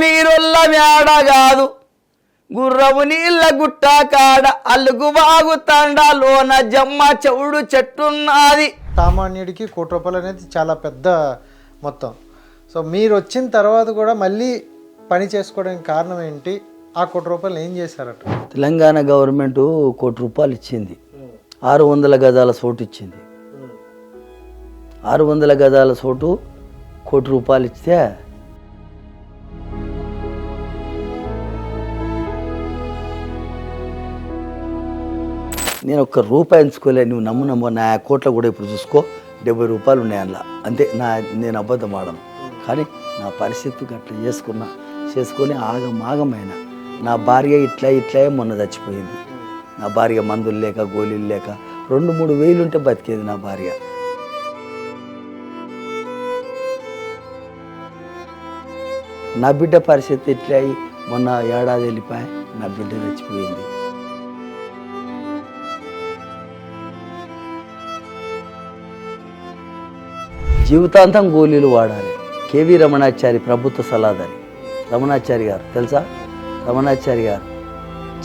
మీరుల్ల మేడ కాదు గుర్రము నీళ్ళ గుట్ట కాడ అల్లుగు బాగు తండాలోన జమ్మ చెవుడు చెట్టున్నది. సామాన్యుడికి ₹1,00,00,000 అనేది చాలా పెద్ద మొత్తం. సో మీరు వచ్చిన తర్వాత కూడా మళ్ళీ పని చేసుకోవడానికి కారణం ఏంటి? ఆ ₹1,00,00,000 ఏం చేశారట? తెలంగాణ గవర్నమెంట్ ₹1,00,00,000 ఇచ్చింది. 600 గజాల చోటు ఇచ్చింది. 600 గజాల చోటు ₹1,00,00,000 ఇస్తే నేను ₹1 ఎంచుకోలే. నువ్వు నమ్ము నా కోట్ల కూడా ఇప్పుడు చూసుకో ₹70 ఉన్నాయి అందులో. అంతే. నేను అబద్ధం ఆడను. కానీ నా పరిస్థితికి అట్లా చేసుకొని ఆగమైన నా భార్య ఇట్లా మొన్న చచ్చిపోయింది. నా భార్య మందులు లేక గోళీలు లేక 2-3 వేలు ఉంటే బతికేది నా భార్య. నా బిడ్డ పరిస్థితి ఇట్లా అయి మొన్న ఏడాది వెళ్ళిపోయి నా బిడ్డ చచ్చిపోయింది. జీవితాంతం గోళీలు వాడాలి. కేవీ రమణాచారి ప్రభుత్వ సలహాదారి రమణాచారి గారు తెలుసా? రమణాచారి గారు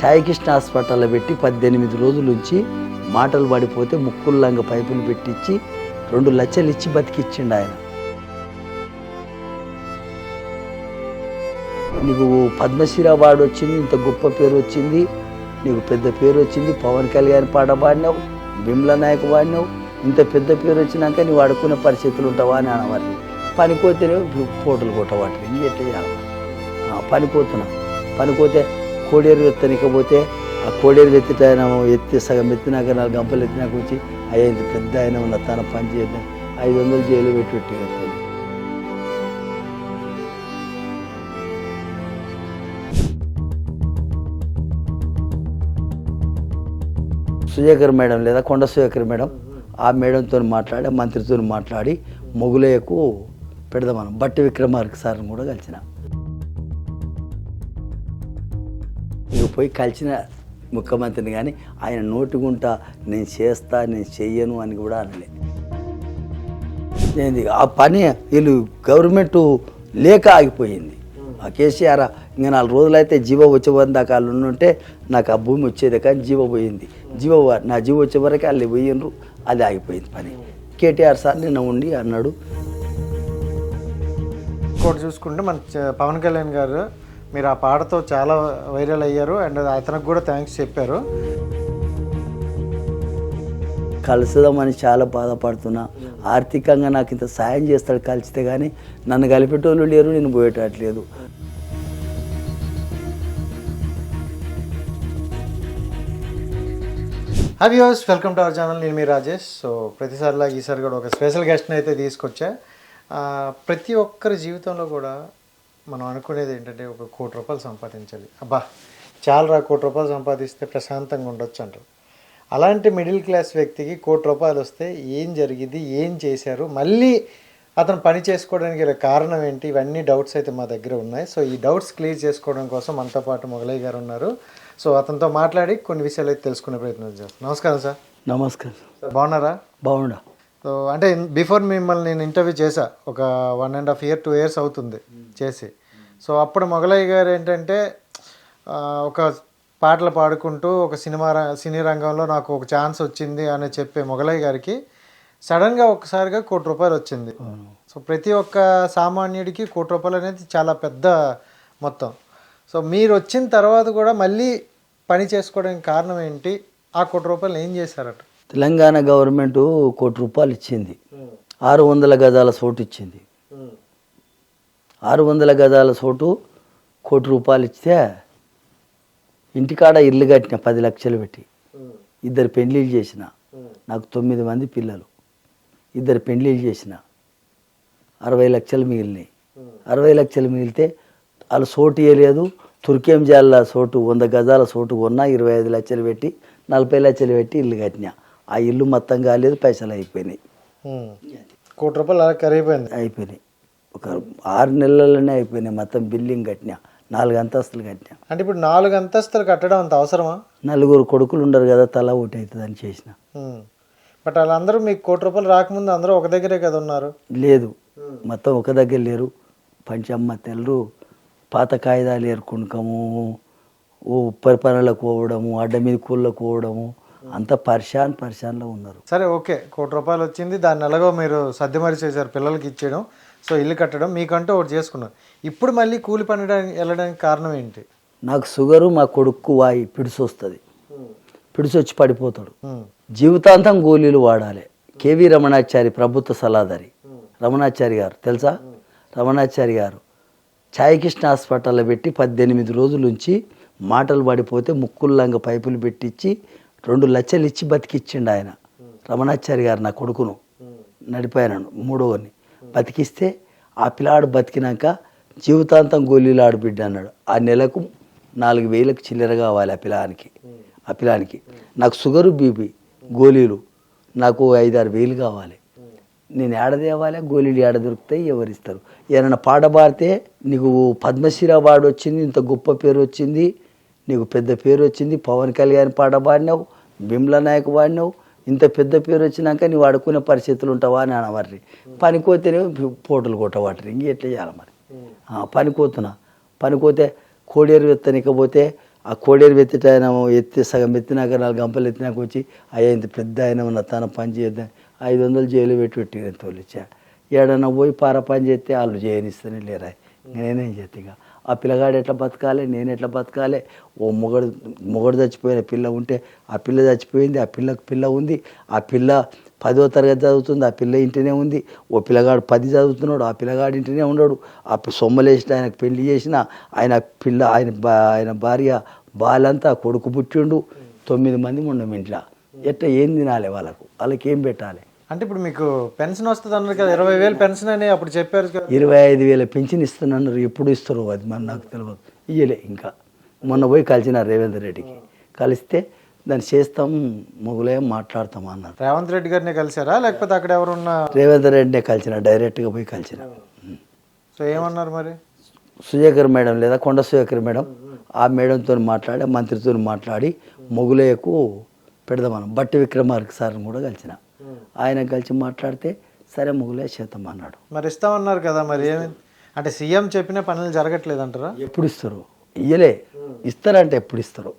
ఛాయకృష్ణ హాస్పిటల్లో పెట్టి 18 రోజుల నుంచి మాటలు పడిపోతే ముక్కుల్లంగా పైపులు పెట్టించి 2 లక్షలు ఇచ్చి బతికిచ్చిండు ఆయన. నీకు పద్మశ్రీ అవార్డు వచ్చింది, ఇంత గొప్ప పేరు వచ్చింది, నీకు పెద్ద పేరు వచ్చింది, పవన్ కళ్యాణ్ పాట పాడినావు, బిమ్లా నాయక్ పాడినావు, ఇంత పెద్ద పేరు వచ్చినాక నీవు ఆడుకునే పరిస్థితులు ఉంటావా అని అనవాలి. పనిపోతేనే పోటలు కొట్టవాటి ఎట్లా చేయాలి? పనిపోతే కోడేరు ఎత్తనికపోతే ఆ కోడేరు ఎత్తి సగం ఎత్తినాక 4 గంపలు ఎత్తినాక వచ్చి ఇంత పెద్ద ఆయన ఉన్న తన పని చేద్దాం 500 జైలు పెట్టి సుజేకర్ మేడం లేదా కొండ సుజేకర్ మేడం, ఆ మేడంతో మాట్లాడి మంత్రితో మాట్లాడి మొగులయ్యకు పెడదామని బట్టి విక్రమార్క సార్ని కూడా కలిసిన. ఇక పోయి కలిసిన ముఖ్యమంత్రిని, కానీ ఆయన నోటిగుంటా నేను చేస్తా నేను చెయ్యను అని కూడా అనలే. ఏంది ఆ పని వీళ్ళు గవర్నమెంట్ లేక ఆగిపోయింది. ఆ కేసీఆర్ ఇంకా 4 రోజులైతే జీవో వచ్చే దాకా వాళ్ళు ఉంటే నాకు ఆ భూమి వచ్చేది, కానీ జీవో పోయింది. నా జీవో వచ్చే వరకు వాళ్ళు పోయినరు, అది ఆగిపోయింది పని. కేటీఆర్ సార్ నిన్న ఉండి అన్నాడు. ఇంకోటి చూసుకుంటే మన పవన్ కళ్యాణ్ గారు మీరు ఆ పాటతో చాలా వైరల్ అయ్యారు అండ్ అతనికి కూడా థ్యాంక్స్ చెప్పారు. కలుసుదామని చాలా బాధపడుతున్నా. ఆర్థికంగా నాకు ఇంత సాయం చేస్తాడు కలిసితే, కానీ నన్ను కలిపేటోళ్ళు లేరు, నేను పోయేటట్లేదు. Hi viewers, welcome to our channel. నేను మీ రాజేష్. సో ప్రతిసారిలాగా ఈసారి కూడా ఒక స్పెషల్ గెస్ట్ని అయితే తీసుకొచ్చా. ప్రతి ఒక్కరి జీవితంలో కూడా మనం అనుకునేది ఏంటంటే ఒక ₹1,00,00,000 సంపాదించాలి. అబ్బా చాలా ₹1,00,00,000 సంపాదిస్తే ప్రశాంతంగా ఉండొచ్చు అంటారు. అలాంటి మిడిల్ క్లాస్ వ్యక్తికి ₹1,00,00,000 వస్తే ఏం జరిగింది, ఏం చేశారు, మళ్ళీ అతను పని చేసుకోవడానికి గల కారణం ఏంటి, ఇవన్నీ డౌట్స్ అయితే మా దగ్గర ఉన్నాయి. సో ఈ డౌట్స్ క్లియర్ చేసుకోవడం కోసం మనతో పాటు మొగలయ్య గారు ఉన్నారు. సో అతనితో మాట్లాడి కొన్ని విషయాలు అయితే తెలుసుకునే ప్రయత్నం చేస్తాం. నమస్కారం సార్. నమస్కారం సార్, బాగున్నారా? బాగుండా. సో అంటే బిఫోర్ మిమ్మల్ని నేను ఇంటర్వ్యూ చేశా, ఒక 1.5 year 2 years అవుతుంది చేసి. సో అప్పుడు మొగలయ్య గారు ఏంటంటే ఒక పాటలు పాడుకుంటూ ఒక సినీ రంగంలో నాకు ఒక ఛాన్స్ వచ్చింది అని చెప్పే మొగలయ్య గారికి సడన్గా ఒకసారిగా ₹1,00,00,000 వచ్చింది. సో ప్రతి ఒక్క సామాన్యుడికి ₹1,00,00,000 అనేది చాలా పెద్ద మొత్తం. సో మీరు వచ్చిన తర్వాత కూడా మళ్ళీ పని చేసుకోవడానికి కారణం ఏంటి? ఆ ₹1,00,00,000 ఏం చేశారట? తెలంగాణ గవర్నమెంట్ ₹1,00,00,000 ఇచ్చింది. 600 గజాల చోటు ఇచ్చింది. 600 గజాల చోటు ₹1,00,00,000 ఇస్తే ఇంటికాడ ఇల్లు కట్టిన 10 లక్షలు పెట్టి, 2 పెళ్ళిళ్ళు చేసిన, నాకు 9 మంది పిల్లలు, 2 పెళ్ళిళ్ళు చేసిన, 60 లక్షలు మిగిలినాయి. 60 లక్షలు మిగిలితే వాళ్ళు చోటు ఇవ్వలేదు. తుర్కేం జాల చోటు 100 గజాల చోటు కొన్నా 25 లక్షలు పెట్టి 40 లక్షలు పెట్టి ఇల్లు కట్టినా. ఆ ఇల్లు మొత్తం కాలేదు, పైసలు అయిపోయినాయి. ₹1,00,00,000 అయిపోయినాయి. ఒక 6 నెలల్లోనే అయిపోయినాయి. మొత్తం బిల్డింగ్ కట్టినా, 4 అంతస్తులు కట్టినా. అంటే ఇప్పుడు 4 అంతస్తులు కట్టడం అంత అవసరమా? 4 కొడుకులు ఉండరు కదా, తల ఒకటి అవుతుంది అని చేసిన. బట్ వాళ్ళందరూ మీకు ₹1,00,00,000 రాకముందు అందరూ ఒక దగ్గరే కదా ఉన్నారు? లేదు, మొత్తం ఒక దగ్గర లేరు. పంచమ్మ తెల్లరు పాత కాగితాలు ఏరుకునకము, ఓ పరిపాలనలకు పోవడము, అడ్డ మీద కూళ్ళకు పోవడము, అంత పరిశాన్లో ఉన్నారు. సరే ఓకే, ₹1,00,00,000 వచ్చింది, దాన్ని ఎలాగో మీరు సర్దిమరి చేశారు, పిల్లలకి ఇచ్చేయడం, సో ఇల్లు కట్టడం, మీకంటూ ఒకటి చేసుకున్నారు. ఇప్పుడు మళ్ళీ కూలి పని వెళ్ళడానికి కారణం ఏంటి? నాకు షుగరు, మా కొడుకు వాయి పిడిసి వస్తుంది, పిడిసి వచ్చి పడిపోతాడు. జీవితాంతం గోళీలు వాడాలి. కేవీ రమణాచారి ప్రభుత్వ సలహాదారి రమణాచారి గారు తెలుసా? రమణాచారి గారు ఛాయకృష్ణ హాస్పిటల్లో పెట్టి 18 రోజుల నుంచి మాటలు పడిపోతే ముక్కుల్లంగా పైపులు పెట్టించి 2 లక్షలు ఇచ్చి బతికిచ్చిండు ఆయన. రమణాచారి గారు నా కొడుకును నడిపాయనను, మూడోని బతికిస్తే ఆ పిల్లాడు బతికినాక జీవితాంతం గోళీలు ఆడబిడ్డ అన్నాడు. ఆ నెలకు 4,000 చిల్లర కావాలి ఆ పిల్లానికి. నాకు షుగరు, బీపీ, గోళీలు నాకు 5-6 వేలు కావాలి. నేను ఏడ తేవాలి? గోళీలు ఏడ దొరుకుతాయి? ఎవరిస్తారు? ఏమైనా పాట పాడితే నీకు పద్మశ్రీ అవార్డు వచ్చింది, ఇంత గొప్ప పేరు వచ్చింది, నీకు పెద్ద పేరు వచ్చింది, పవన్ కళ్యాణ్ పాట పాడినావు, బిమ్లా నాయక్ పాడినావు, ఇంత పెద్ద పేరు వచ్చినాక నీవు ఆడుకునే పరిస్థితులు ఉంటావా అని అనవర్రి. పనికోతేనే పోటలు కొట్టబట్టరు, ఇంక ఎట్లా చేయాలి మరి? పనికోతే కోడేరు ఎత్తనికపోతే ఆ కోడేరు ఎత్తిట ఆయన ఎత్తి సగం ఎత్తినాక 4 గంపలు ఎత్తినాక వచ్చి అయ్యా ఇంత పెద్ద ఆయన ఉన్న తన పని చేద్దాం 500 జైలు పెట్టి తోలిచ్చా. ఏడన్నా పోయి పార పని చేస్తే వాళ్ళు చేయనిస్తేనే లేరా, నేనేం చేస్తే ఇక ఆ పిల్లగాడు ఎట్లా బతకాలి, నేను ఎట్లా బతకాలి? ఓ మొగడు చచ్చిపోయిన పిల్ల ఉంటే ఆ పిల్ల చచ్చిపోయింది, ఆ పిల్లకు పిల్ల ఉంది, ఆ పిల్ల 10వ తరగతి చదువుతుంది, ఆ పిల్ల ఇంటినే ఉంది. ఓ పిల్లగాడు 10 చదువుతున్నాడు, ఆ పిల్లగాడు ఇంటినే ఉన్నాడు. ఆ సొమ్మలేసిన ఆయనకు పెళ్లి చేసిన ఆయన భార్య బాలంతా కొడుకు పుట్టిండు. 9 మంది ఉండం ఇంట్లో. ఎట్లా ఏం తినాలి? వాళ్ళకి ఏం పెట్టాలి? అంటే ఇప్పుడు మీకు పెన్షన్ వస్తుంది అన్నారు కదా, 20,000 పెన్షన్ అని అప్పుడు చెప్పారు కదా. 25,000 పెన్షన్ ఇస్తున్నారు. ఎప్పుడు ఇస్తారు అది మరి నాకు తెలియదు. ఇయ్యలే ఇంకా. మొన్న పోయి కలిసిన రేవంత్ రెడ్డికి కలిస్తే దాన్ని చేస్తాం మొగులే మాట్లాడతాం అన్నారు. రేవంత్ రెడ్డి గారిని కలిసారా లేకపోతే అక్కడ ఎవరున్నా? రేవంత్ రెడ్డినే కలిసిన, డైరెక్ట్గా పోయి కలిసిన. సో ఏమన్నారు మరి? సుజేకర్ మేడం లేదా కొండ సుజేకర్ మేడం, ఆ మేడంతో మాట్లాడి, మంత్రితో మాట్లాడి మొగులేకు పెడదామన్నాం. బట్టి విక్రమార్క సార్ని కూడా కలిసిన. ఆయన కలిసి మాట్లాడితే సరే మొగులే చేద్దాం అన్నాడు. మరి ఇస్తామన్నారు కదా, మరి ఏమి అంటే సీఎం చెప్పిన పనులు జరగట్లేదు అంటారా? ఎప్పుడు ఇస్తారు? ఇయ్యలే. ఇస్తారంట, ఎప్పుడు ఇస్తారు?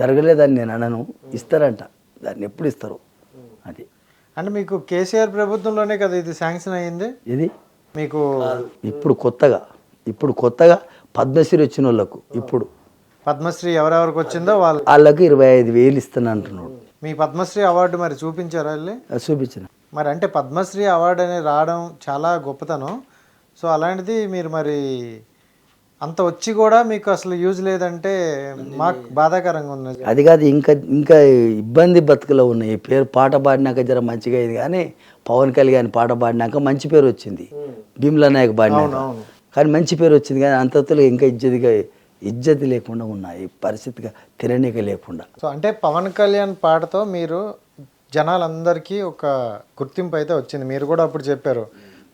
జరగలేదని నేను అనను, ఇస్తారంట. దాన్ని ఎప్పుడు ఇస్తారు? అది అంటే మీకు కేసీఆర్ ప్రభుత్వంలోనే కదా ఇది శాంక్షన్ అయ్యింది. ఇది మీకు ఇప్పుడు కొత్తగా పద్మశ్రీ వచ్చిన వాళ్ళకు ఇప్పుడు పద్మశ్రీ ఎవరెవరికి వచ్చిందో వాళ్ళకి 25,000 ఇస్తాను అంటున్నాడు. మీ పద్మశ్రీ అవార్డు మరి చూపించారా? చూపించిన. మరి అంటే పద్మశ్రీ అవార్డు అనేది రావడం చాలా గొప్పతనం. సో అలాంటిది మీరు మరి అంత వచ్చి కూడా మీకు అసలు యూజ్ లేదంటే మాకు బాధాకరంగా ఉంది. అది కాదు, ఇంకా ఇబ్బంది బతుకులో ఉన్నాయి. పేరు పాట పాడినాక జర మంచిగా అయింది, కానీ పవన్ కళ్యాణ్ పాట పాడినాక మంచి పేరు వచ్చింది, బిమ్లా నాయక్ పాడినాక కానీ మంచి పేరు వచ్చింది. కానీ అంతలో ఇంకా ఇజ్జతి లేకుండా ఉన్నాయి, పరిస్థితిగా తిననీక లేకుండా. సో అంటే పవన్ కళ్యాణ్ పాటతో మీరు జనాలందరికీ ఒక గుర్తింపు అయితే వచ్చింది. మీరు కూడా అప్పుడు చెప్పారు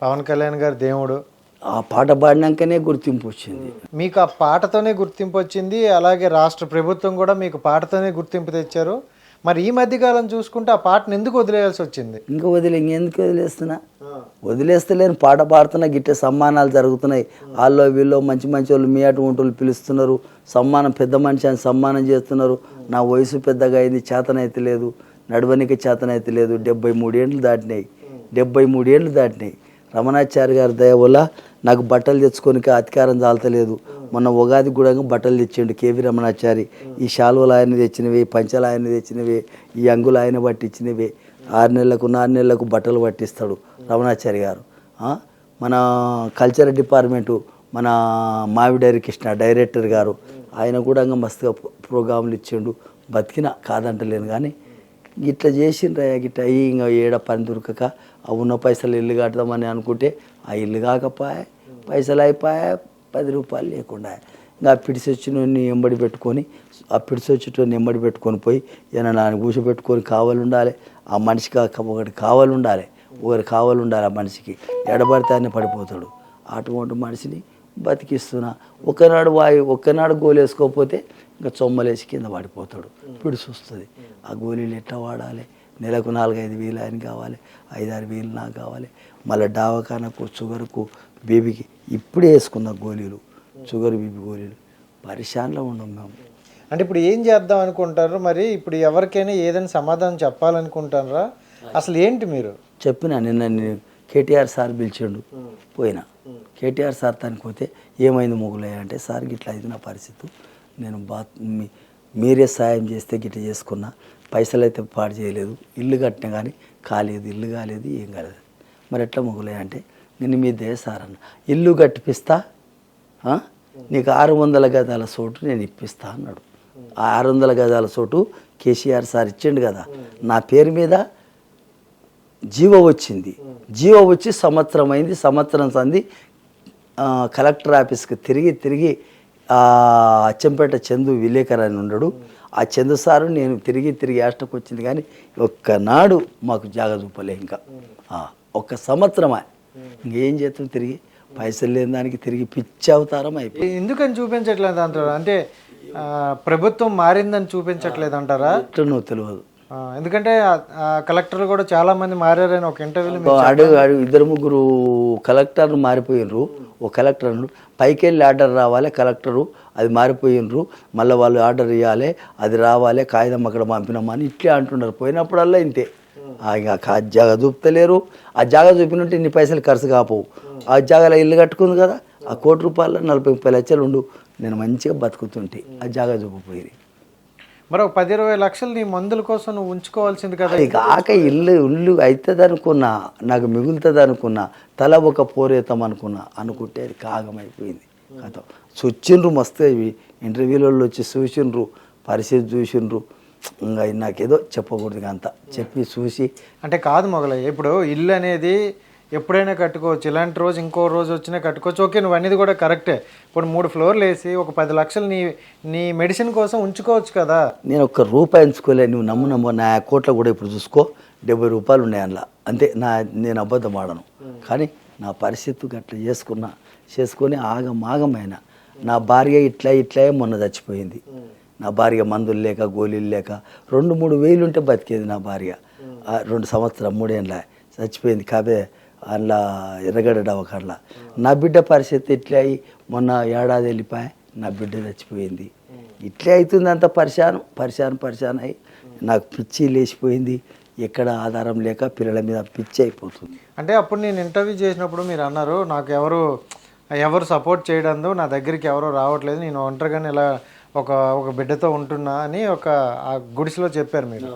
పవన్ కళ్యాణ్ గారు దేవుడు. ఆ పాట పాడినాకనే గుర్తింపు వచ్చింది. మీకు ఆ పాటతోనే గుర్తింపు వచ్చింది, అలాగే రాష్ట్ర ప్రభుత్వం కూడా మీకు పాటతోనే గుర్తింపు తెచ్చారు. మరి ఈ మధ్యకాలం చూసుకుంటే ఆ పాటను ఎందుకు వదిలేయాల్సి వచ్చింది? ఇంకెందుకు వదిలేస్తలేను. పాట పాడుతున్నా, గిట్టే సమ్మానాలు జరుగుతున్నాయి. వాళ్ళు వీళ్ళు మంచి వాళ్ళు మీ అటువంటి పిలుస్తున్నారు, సమ్మానం పెద్ద మనిషి అని సమ్మానం చేస్తున్నారు. నా వయసు పెద్దగా అయింది, చేతనైతే లేదు, నడవనికి చేతనైతే లేదు. 73 ఏళ్ళు దాటినాయి. రమణాచారి గారి దయ వల్ల నాకు బట్టలు తెచ్చుకోనికి అధికారం చాలతలేదు. మొన్న ఉగాది కూడా బట్టలు తెచ్చిండు కేవీ రమణాచారి. ఈ శాలువలు ఆయన తెచ్చినవి, పంచలు ఆయన తెచ్చినవి, ఈ అంగులు ఆయన పట్టించినవి. 4 నెలలకు బట్టలు పట్టిస్తాడు రమణాచారి గారు. మన కల్చరల్ డిపార్ట్మెంటు మన మావిడారి కృష్ణ డైరెక్టర్ గారు, ఆయన కూడా మస్తుగా ప్రోగ్రాములు ఇచ్చిండు. బతికిన కాదంటలేను, కానీ గిట్లా చేసిండ్రయ్యా. గిట్లా అయ్యి ఇంకా ఏడ పని దొరకక ఆ ఉన్న పైసలు ఇల్లు కడదామని అనుకుంటే ఆ ఇల్లు కాకపోయా, పైసలు అయిపోయా, 10 రూపాయలు లేకుండా. ఇంకా పిడిసొచ్చినోడిని ఎంబడి పెట్టుకొని, ఆ పిడిసొచ్చేటోని ఎంబడి పెట్టుకొని పోయి ఏమన్నా కూర్చోబెట్టుకొని కావాలి ఉండాలి. ఆ మనిషికి ఒకటి కావాలి ఉండాలి, ఆ మనిషికి. ఎడబడితే ఆయన పడిపోతాడు. అటువంటి మనిషిని బతికిస్తున్నా. ఒక్కనాడు గోలేసుకోకపోతే ఇంకా చొమ్మలేసి కింద పడిపోతాడు, పిడిసి వస్తుంది. ఆ గోళీలు ఎట్లా వాడాలి? నెలకు 4-5 వేలు ఆయన కావాలి, 5-6 వేలు నాకు కావాలి. మళ్ళీ డావకానకు, షుగర్కు, బేబీకి ఇప్పుడే వేసుకున్న గోళీలు షుగర్ బీపీ గోళీలు పరిశాన్లో ఉన్నాం మేము. అంటే ఇప్పుడు ఏం చేద్దాం అనుకుంటారు మరి? ఇప్పుడు ఎవరికైనా ఏదైనా సమాధానం చెప్పాలనుకుంటారా? అసలు ఏంటి మీరు? చెప్పిన నిన్న నేను కేటీఆర్ సార్ పిలిచిండు, పోయినా. కేటీఆర్ సార్ తనకి పోతే ఏమైంది మొగులయ్య అంటే, సార్ గిట్లా అయింది నా పరిస్థితి, నేను మీరే సాయం చేస్తే గిట్ల చేసుకున్నా, పైసలు అయితే పాడు చేయలేదు, ఇల్లు కట్టినా కానీ కాలేదు, ఇల్లు కాలేదు, ఏం కాలేదు, మరి ఎట్లా మొగులయ్య అంటే, నేను మీ దే సార్ అన్న, ఇల్లు కట్టిపిస్తా, నీకు 600 గజాల చోటు నేను ఇప్పిస్తా అన్నాడు. ఆ 600 గజాల చోటు కేసీఆర్ సార్ ఇచ్చిండు కదా, నా పేరు మీద జీవో వచ్చింది. జీవో వచ్చి సంవత్సరం అయింది. సంవత్సరం సంది కలెక్టర్ ఆఫీస్కి తిరిగి అచ్చంపేట చందు విలేకర్ అని ఉన్నాడు, ఆ చందు సారు నేను తిరిగి యాస్టకు వచ్చింది కానీ ఒక్కనాడు మాకు జాగ చూపలే. ఇంకా ఒక్క సంవత్సరమా, ఇంకేం చేస్తాం, తిరిగి పైసలు లేని దానికి తిరిగి పిచ్చి అవతారం అయిపోయి. ఎందుకని చూపించట్లేదు అంటారు? అంటే ప్రభుత్వం మారిందని చూపించట్లేదు అంటారా? నువ్వు తెలియదు, ఎందుకంటే కలెక్టర్లు కూడా చాలా మంది మారారని ఒక ఇంటర్వ్యూలో అడుగు 2-3 కలెక్టర్లు మారిపోయినరు. ఒక కలెక్టర్ పైకి వెళ్ళి ఆర్డర్ రావాలి, కలెక్టరు అది మారిపోయినరు, మళ్ళీ వాళ్ళు ఆర్డర్ ఇవ్వాలి, అది రావాలి, కాగితం అక్కడ పంపినామని ఇట్లే అంటున్నారు. పోయినప్పుడల్లా ఇంతే, ఇంకా జాగ చూపుతలేరు. ఆ జాగ చూపినట్టు ఇన్ని పైసలు ఖర్చు కాపోవు. ఆ జాగాలో ఇల్లు కట్టుకుంది కదా, ఆ ₹1 కోటి 40-30 లక్షలు ఉండు, నేను మంచిగా బతుకుతుంటే ఆ జాగా చూపిపోయి. మరి 10-20 లక్షలు నీ మందుల కోసం నువ్వు ఉంచుకోవాల్సింది కదా. కాక ఇల్లు అవుతుంది అనుకున్నా, నాకు మిగులుతుంది అనుకున్నా, తల ఒక పోరేతాం అనుకుంటే అది కాగమైపోయింది. కథ చూచిండ్రు మస్తు, ఇవి ఇంటర్వ్యూలలో వచ్చి చూసిండ్రు, పరిస్థితి చూసిండ్రు. ఇంకా నాకేదో చెప్పకూడదు, అంతా చెప్పి చూసి. అంటే కాదు మొగలయ్య, ఇప్పుడు ఇల్లు అనేది ఎప్పుడైనా కట్టుకోవచ్చు, ఇలాంటి రోజు ఇంకో రోజు వచ్చినా కట్టుకోవచ్చు. ఓకే, నువ్వు అనేది కూడా కరెక్టే. ఇప్పుడు 3 ఫ్లోర్లు వేసి ఒక 10 లక్షలు నీ మెడిసిన్ కోసం ఉంచుకోవచ్చు కదా. నేను ₹1 ఉంచుకోలే, నువ్వు నమ్ము నా అకౌంట్లో కూడా ఇప్పుడు చూసుకో ₹70 ఉన్నాయి అందులో, అంతే. నేను అబద్ధం ఆడను, కానీ నా పరిస్థితి అట్లా చేసుకొని ఆగమైన నా భార్య ఇట్లా మొన్న చచ్చిపోయింది. నా భార్య మందులు లేక గోళీలు లేక 2-3 వేలు ఉంటే బతికేది నా భార్య. 2 సంవత్సరం 3 ఏళ్ళ చచ్చిపోయింది. కాబే అందులో ఎర్రగడ్డ దవాఖానలో. నా బిడ్డ పరిస్థితి ఇట్లా అయ్యి మొన్న ఏడాది వెళ్ళిపోయి నా బిడ్డ చచ్చిపోయింది. ఇట్లే అవుతుంది, అంత పరిశాన్ అయ్యి నాకు పిచ్చి లేచిపోయింది. ఎక్కడ ఆధారం లేక పిల్లల మీద పిచ్చి అయిపోతుంది. అంటే అప్పుడు నేను ఇంటర్వ్యూ చేసినప్పుడు మీరు అన్నారు, నాకు ఎవరు సపోర్ట్ చేయడం, నా దగ్గరికి ఎవరు రావట్లేదు, నేను ఒంటరిగానే ఇలా ఒక బిడ్డతో ఉంటున్నా అని ఆ గుడిసెలో చెప్పారు మీరు.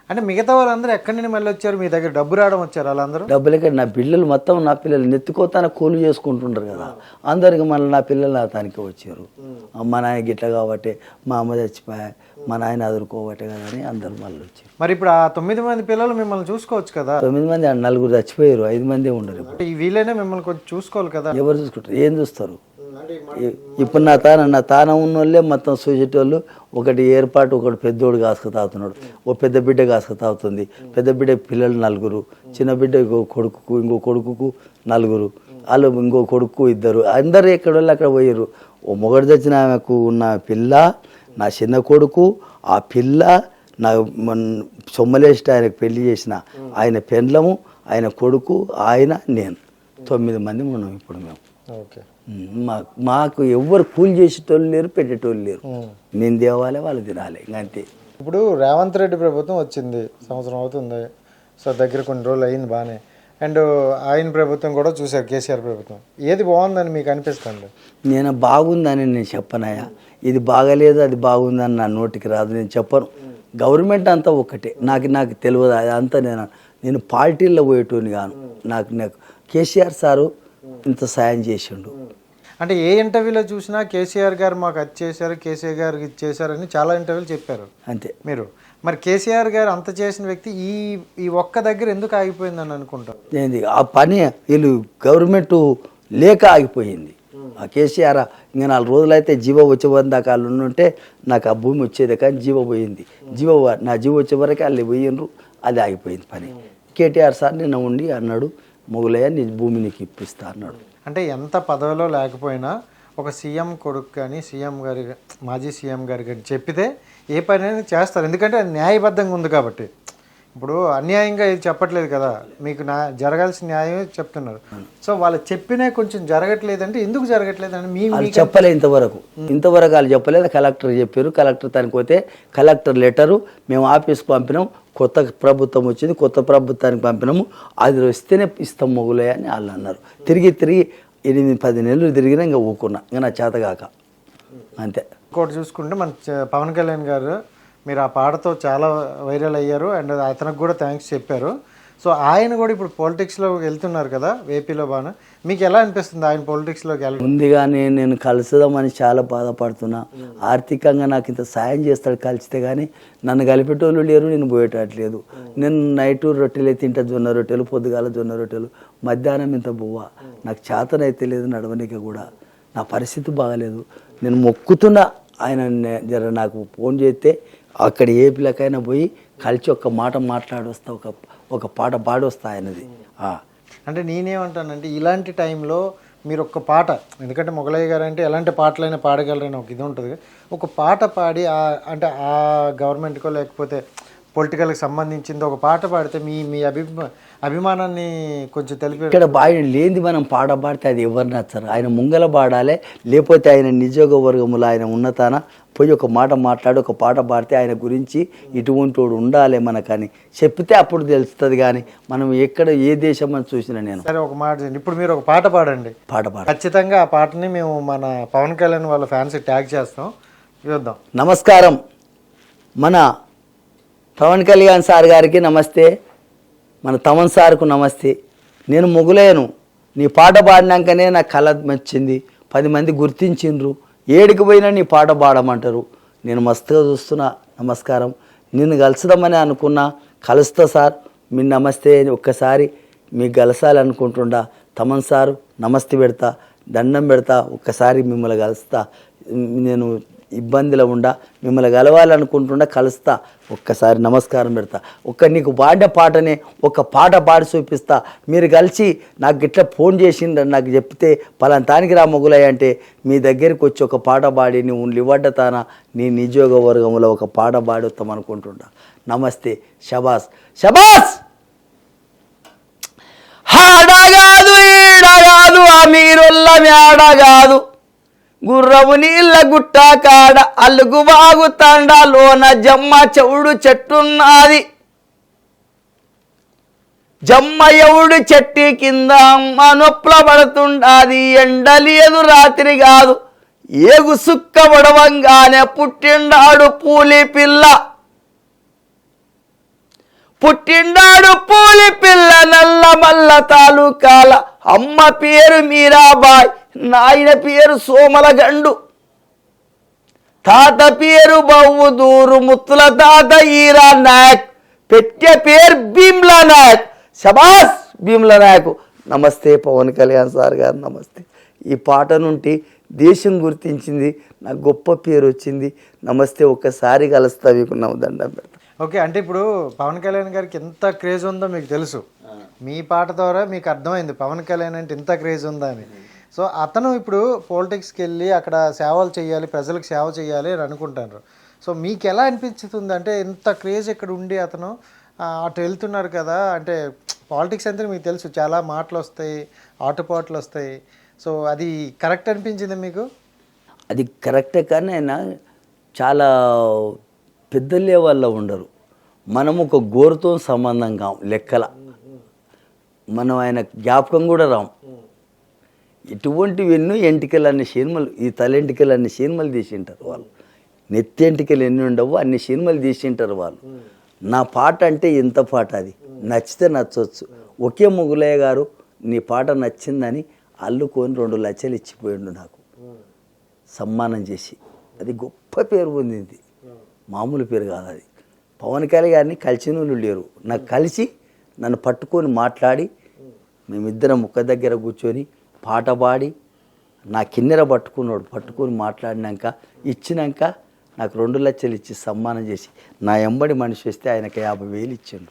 అంటే మిగతా వాళ్ళందరూ ఎక్కడి నుండి మళ్ళీ వచ్చారు మీ దగ్గర? డబ్బు రావడం వచ్చారు వాళ్ళందరూ? డబ్బులే, నా పిల్లలు మొత్తం నా పిల్లలు నెత్తుకోతాన కూలి చేసుకుంటుంటారు కదా, అందరికి మళ్ళీ నా పిల్లలు నా తనకే వచ్చారు. మా నాయన గిట్ల కాబట్టి, మా అమ్మ చచ్చిపోయా, మా నాయన అదురుకోబట్టే కదా అని అందరు మళ్ళీ వచ్చారు. మరి ఇప్పుడు ఆ 9 మంది పిల్లలు మిమ్మల్ని చూసుకోవచ్చు కదా? 9 మంది, 4 చచ్చిపోయారు, 5 మంది ఉండరు. ఇప్పుడు ఈ వీళ్ళైనా మిమ్మల్ని కొంచెం చూసుకోవాలి కదా. ఎవరు చూసుకుంటారు, ఏం చూస్తారు? ఇప్పుడు నా తాన ఉన్నోళ్ళే మొత్తం చూసేటోళ్ళు. ఒకటి ఏర్పాటు, ఒకటి పెద్దోడు కాసుకు తాగుతున్నాడు, ఓ పెద్ద బిడ్డ కాసుకు తాగుతుంది. పెద్ద బిడ్డ పిల్లలు 4, చిన్న బిడ్డ ఇంకో కొడుకుకు 4, వాళ్ళు ఇంకో కొడుకు 2. అందరు ఎక్కడ వాళ్ళు అక్కడ పోయారు. ఓ మొగడు తెచ్చిన ఆమెకు ఉన్న పిల్ల, నా చిన్న కొడుకు, ఆ పిల్ల, నా సొమ్మలేసి ఆయనకు పెళ్లి చేసిన ఆయన పెండ్లము, ఆయన కొడుకు, ఆయన, నేను 9 మంది ఉన్నాం ఇప్పుడు మేము. ఓకే, మాకు ఎవ్వరు కూలి చేసేటోళ్ళు లేరు, పెట్టేటోళ్ళు లేరు. నేను తేవాలి, వాళ్ళు తినాలి, అంతే. ఇప్పుడు రేవంత్ రెడ్డి ప్రభుత్వం వచ్చింది, సంవత్సరం అవుతుంది, సో దగ్గర కొన్ని రోజులు అయింది బాగానే. అండ్ ఆయన ప్రభుత్వం కూడా చూశారు, కేసీఆర్ ప్రభుత్వం. ఏది బాగుందని మీకు అనిపిస్తుంది? నేను బాగుందని నేను చెప్పనయ్యా, ఇది బాగలేదు అది బాగుందని నా నోటికి రాదు, నేను చెప్పను. గవర్నమెంట్ అంతా ఒక్కటే, నాకు తెలియదు అదంతా. నేను పార్టీల్లో పోయేటోని గాను. నాకు కేసీఆర్ సారు ఇంత సాయం చేసిండు. అంటే ఏ ఇంటర్వ్యూలో చూసినా కేసీఆర్ గారు మాకు అది చేశారు, కేసీఆర్ గారికి ఇది చేశారని చాలా ఇంటర్వ్యూలు చెప్పారు. అంతే మీరు మరి కేసీఆర్ గారు అంత చేసిన వ్యక్తి ఈ ఒక్క దగ్గర ఎందుకు ఆగిపోయిందని అనుకుంటారు? ఏంది ఆ పని, వీళ్ళు గవర్నమెంట్ లేక ఆగిపోయింది. ఆ కేసీఆర్ ఇంకా 4 రోజులైతే జీవో వచ్చే దాకా వాళ్ళు ఉంటే నాకు ఆ భూమి వచ్చేది, కానీ జీవో పోయింది. నా జీవో వచ్చే వరకు వాళ్ళు పోయినరు, అది ఆగిపోయింది పని. కేటీఆర్ సార్ నిన్న ఉండి అన్నాడు, మొగులయ్య నీ భూమి నీకు ఇప్పిస్తా అన్నాడు. అంటే ఎంత పదవిలో లేకపోయినా ఒక సీఎం కొడుకు కానీ సీఎం గారి, మాజీ సీఎం గారి కానీ చెప్పితే ఏ పని అయినా చేస్తారు, ఎందుకంటే అది న్యాయబద్ధంగా ఉంది కాబట్టి. ఇప్పుడు అన్యాయంగా ఇది చెప్పట్లేదు కదా, మీకు జరగాల్సిన న్యాయం చెప్తున్నారు. సో వాళ్ళు చెప్పినా కొంచెం జరగట్లేదంటే ఎందుకు జరగట్లేదంటే వాళ్ళు చెప్పలే ఇంతవరకు వాళ్ళు చెప్పలేదు. కలెక్టర్ చెప్పారు, కలెక్టర్ తనకి పోతే కలెక్టర్ లెటరు మేము ఆఫీస్కి పంపినాం. కొత్త ప్రభుత్వం వచ్చింది, కొత్త ప్రభుత్వానికి పంపినాము, అది వస్తేనే ఇస్తాం మొగులే అని వాళ్ళు అన్నారు. తిరిగి 8-10 నెలలు తిరిగినా ఇంకా ఊకున్నా, ఇంకా నా చేతగాక అంతే. ఇంకోటి చూసుకుంటే మన పవన్ కళ్యాణ్ గారు మీరు ఆ పాటతో చాలా వైరల్ అయ్యారు అండ్ అతనికి కూడా థ్యాంక్స్ చెప్పారు. సో ఆయన కూడా ఇప్పుడు పాలిటిక్స్లో వెళ్తున్నారు కదా ఏపీలో బాగా, మీకు ఎలా అనిపిస్తుంది ఆయన పాలిటిక్స్లోకి వెళ్ళి? ముందుగానే నేను కలుసుదామని చాలా బాధపడుతున్నా. ఆర్థికంగా నాకు ఇంత సాయం చేస్తాడు కలిస్తే, కానీ నన్ను కలిపేటోళ్ళు లేరు, నేను పోయేటట్లేదు. నేను నైట్ రొట్టెలే తింటా, జొన్న రొట్టెలు, పొద్దుగాల జొన్న రొట్టెలు, మధ్యాహ్నం ఇంత బువ్వ. నాకు చేతనైతే లేదు నడవనిక కూడా, నా పరిస్థితి బాగాలేదు. నేను మొక్కుతున్నా ఆయన జర నాకు ఫోన్ చేస్తే అక్కడ ఏపీలకైనా పోయి కలిసి ఒక్క మాట మాట్లాడొస్తా, ఒక పాట పాడొస్తా ఆయనది. అంటే నేనేమంటానంటే ఇలాంటి టైంలో మీరు ఒక పాట, ఎందుకంటే మొగలయ్య గారు అంటే ఎలాంటి పాటలైనా పాడగలరని ఒక ఇది ఉంటుంది, ఒక పాట పాడి అంటే ఆ గవర్నమెంట్కో లేకపోతే పొలిటికల్కి సంబంధించింది ఒక పాట పాడితే మీ అభిమానాన్ని కొంచెం తెలిపి. ఇక్కడ ఆయన లేనిది మనం పాట పాడితే అది ఎవరు నచ్చరు. ఆయన ముంగల పాడాలి, లేకపోతే ఆయన నిజోగ వర్గములు ఆయన ఉన్నతాన పోయి ఒక మాట మాట్లాడి ఒక పాట పాడితే ఆయన గురించి ఇటువంటి వాడు ఉండాలి మనకని చెప్తే అప్పుడు తెలుస్తుంది. కానీ మనం ఎక్కడ ఏ దేశం అని చూసినా నేను. సరే ఒక మాట, ఇప్పుడు మీరు ఒక పాట పాడండి. ఖచ్చితంగా ఆ పాటని మేము మన పవన్ కళ్యాణ్ వాళ్ళ ఫ్యాన్స్ ట్యాగ్ చేస్తాం, చూద్దాం. నమస్కారం, మన పవన్ కళ్యాణ్ సార్ గారికి నమస్తే, మన తమన్ సార్కు నమస్తే. నేను మొగులేను, నీ పాట పాడినాకనే నాకు కళ వచ్చింది, 10 మంది గుర్తించిండ్రు, ఏడికి పోయినా నీ పాట పాడమంటారు. నేను మస్తుగా చూస్తున్నా. నమస్కారం, నిన్ను కలుసుదామని అనుకున్నా, కలుస్తా సార్, మీ నమస్తే ఒక్కసారి మీకు కలసాలనుకుంటుండా. తమన్ సారు నమస్తే పెడతా, దండం పెడతా, ఒక్కసారి మిమ్మల్ని కలుస్తా. నేను ఇబ్బందిలో ఉండా, మిమ్మల్ని కలవాలనుకుంటుండా, కలుస్తా, ఒక్కసారి నమస్కారం పెడతా. నీకు పాడిన పాటనే ఒక పాట పాడి చూపిస్తా. మీరు కలిసి నాకు ఇట్లా ఫోన్ చేసిండ్రు, నాకు చెప్తే పలాంతానికి రా మొగులయ్య అంటే మీ దగ్గరికి వచ్చి ఒక పాట పాడి నువ్వు లివడ్డతానా నీ నిజోగ వర్గంలో ఒక పాట పాడి వస్తామనుకుంటుండా. నమస్తే, షబాస్ షబాస్. హాడగాదు ఈడగాదు ఆ మీరుల్ల మేడగాదు, గుర్రము నీళ్ళ గుట్ట కాడ అల్లుగు బాగు తండాలోన జమ్మ చెవుడు చెట్టున్నది. జమ్మ ఎవడు చెట్టు కింద అమ్మ నొప్పుల పడుతుండాది. ఎండలేదు రాత్రి కాదు, ఏగు సుక్క పడవంగానే పుట్టిండాడు పూలి పిల్ల. పుట్టిండాడు పూలి పిల్ల నల్లమల్ల తాలూకాల. అమ్మ పేరు మీరాబాయ్, నాయన పేరు సోమలగండు, తాత పేరు బవ్వుదూరు ముత్తుల తాత ఈరా నాయక్, పెట్టే పేరు భీమ్లా నాయక్. శబాస్ భీమ్లా నాయక్. నమస్తే పవన్ కళ్యాణ్ సార్ గారు, నమస్తే. ఈ పాట నుండి దేశం గుర్తించింది, నాకు గొప్ప పేరు వచ్చింది. నమస్తే, ఒక్కసారి కలుస్తా, మీకు దండం పెడతా. ఓకే, అంటే ఇప్పుడు పవన్ కళ్యాణ్ గారికి ఎంత క్రేజ్ ఉందో మీకు తెలుసు, మీ పాట ద్వారా మీకు అర్థమైంది పవన్ కళ్యాణ్ అంటే ఇంత క్రేజ్ ఉందా అని. సో అతను ఇప్పుడు పాలిటిక్స్కి వెళ్ళి అక్కడ సేవలు చేయాలి, ప్రజలకు సేవ చేయాలి అని అనుకుంటారు. సో మీకు ఎలా అనిపించుతుంది అంటే ఇంత క్రేజ్ ఇక్కడ ఉండి అతను అటు వెళ్తున్నారు కదా, అంటే పాలిటిక్స్ అంటే మీకు తెలుసు చాలా మాటలు వస్తాయి, ఆటుపాట్లు వస్తాయి. సో అది కరెక్ట్ అనిపించింది మీకు? అది కరెక్టే, కానీ ఆయన చాలా పెద్ద లెవెల్లో ఉండరు. మనం ఒక గోరుతో సంబంధం కాం లెక్కల, మనం ఆయన జ్ఞాపకం కూడా రాం. ఇటువంటివి ఎన్నో ఎంటికలు అన్ని సినిమాలు, ఈ తలెంటికలు అన్ని సినిమాలు తీసింటారు వాళ్ళు. నెత్తి ఎంటికలు ఎన్ని ఉండవు, అన్ని సినిమాలు తీసింటారు వాళ్ళు. నా పాట అంటే ఎంత పాట, అది నచ్చితే నచ్చవచ్చు. ఒకే మొగులయ్య గారు నీ పాట నచ్చిందని అల్లుకొని 2 లక్షలు ఇచ్చిపోయిండు నాకు సమ్మానం చేసి. అది గొప్ప పేరు పొందింది, మామూలు పేరు కాదు అది. పవన్ కళ్యాణ్ గారిని కలిసిన వాళ్ళు లేరు. నాకు కలిసి నన్ను పట్టుకొని మాట్లాడి మేమిద్దరం ఒక్క దగ్గర కూర్చొని పాట పాడి నా కిన్నెర పట్టుకొని మాట్లాడినాక ఇచ్చినాక నాకు 2 లక్షలు ఇచ్చి సమ్మానం చేసి నా ఎంబడి మనిషి వస్తే ఆయనకి 50,000 ఇచ్చిండు.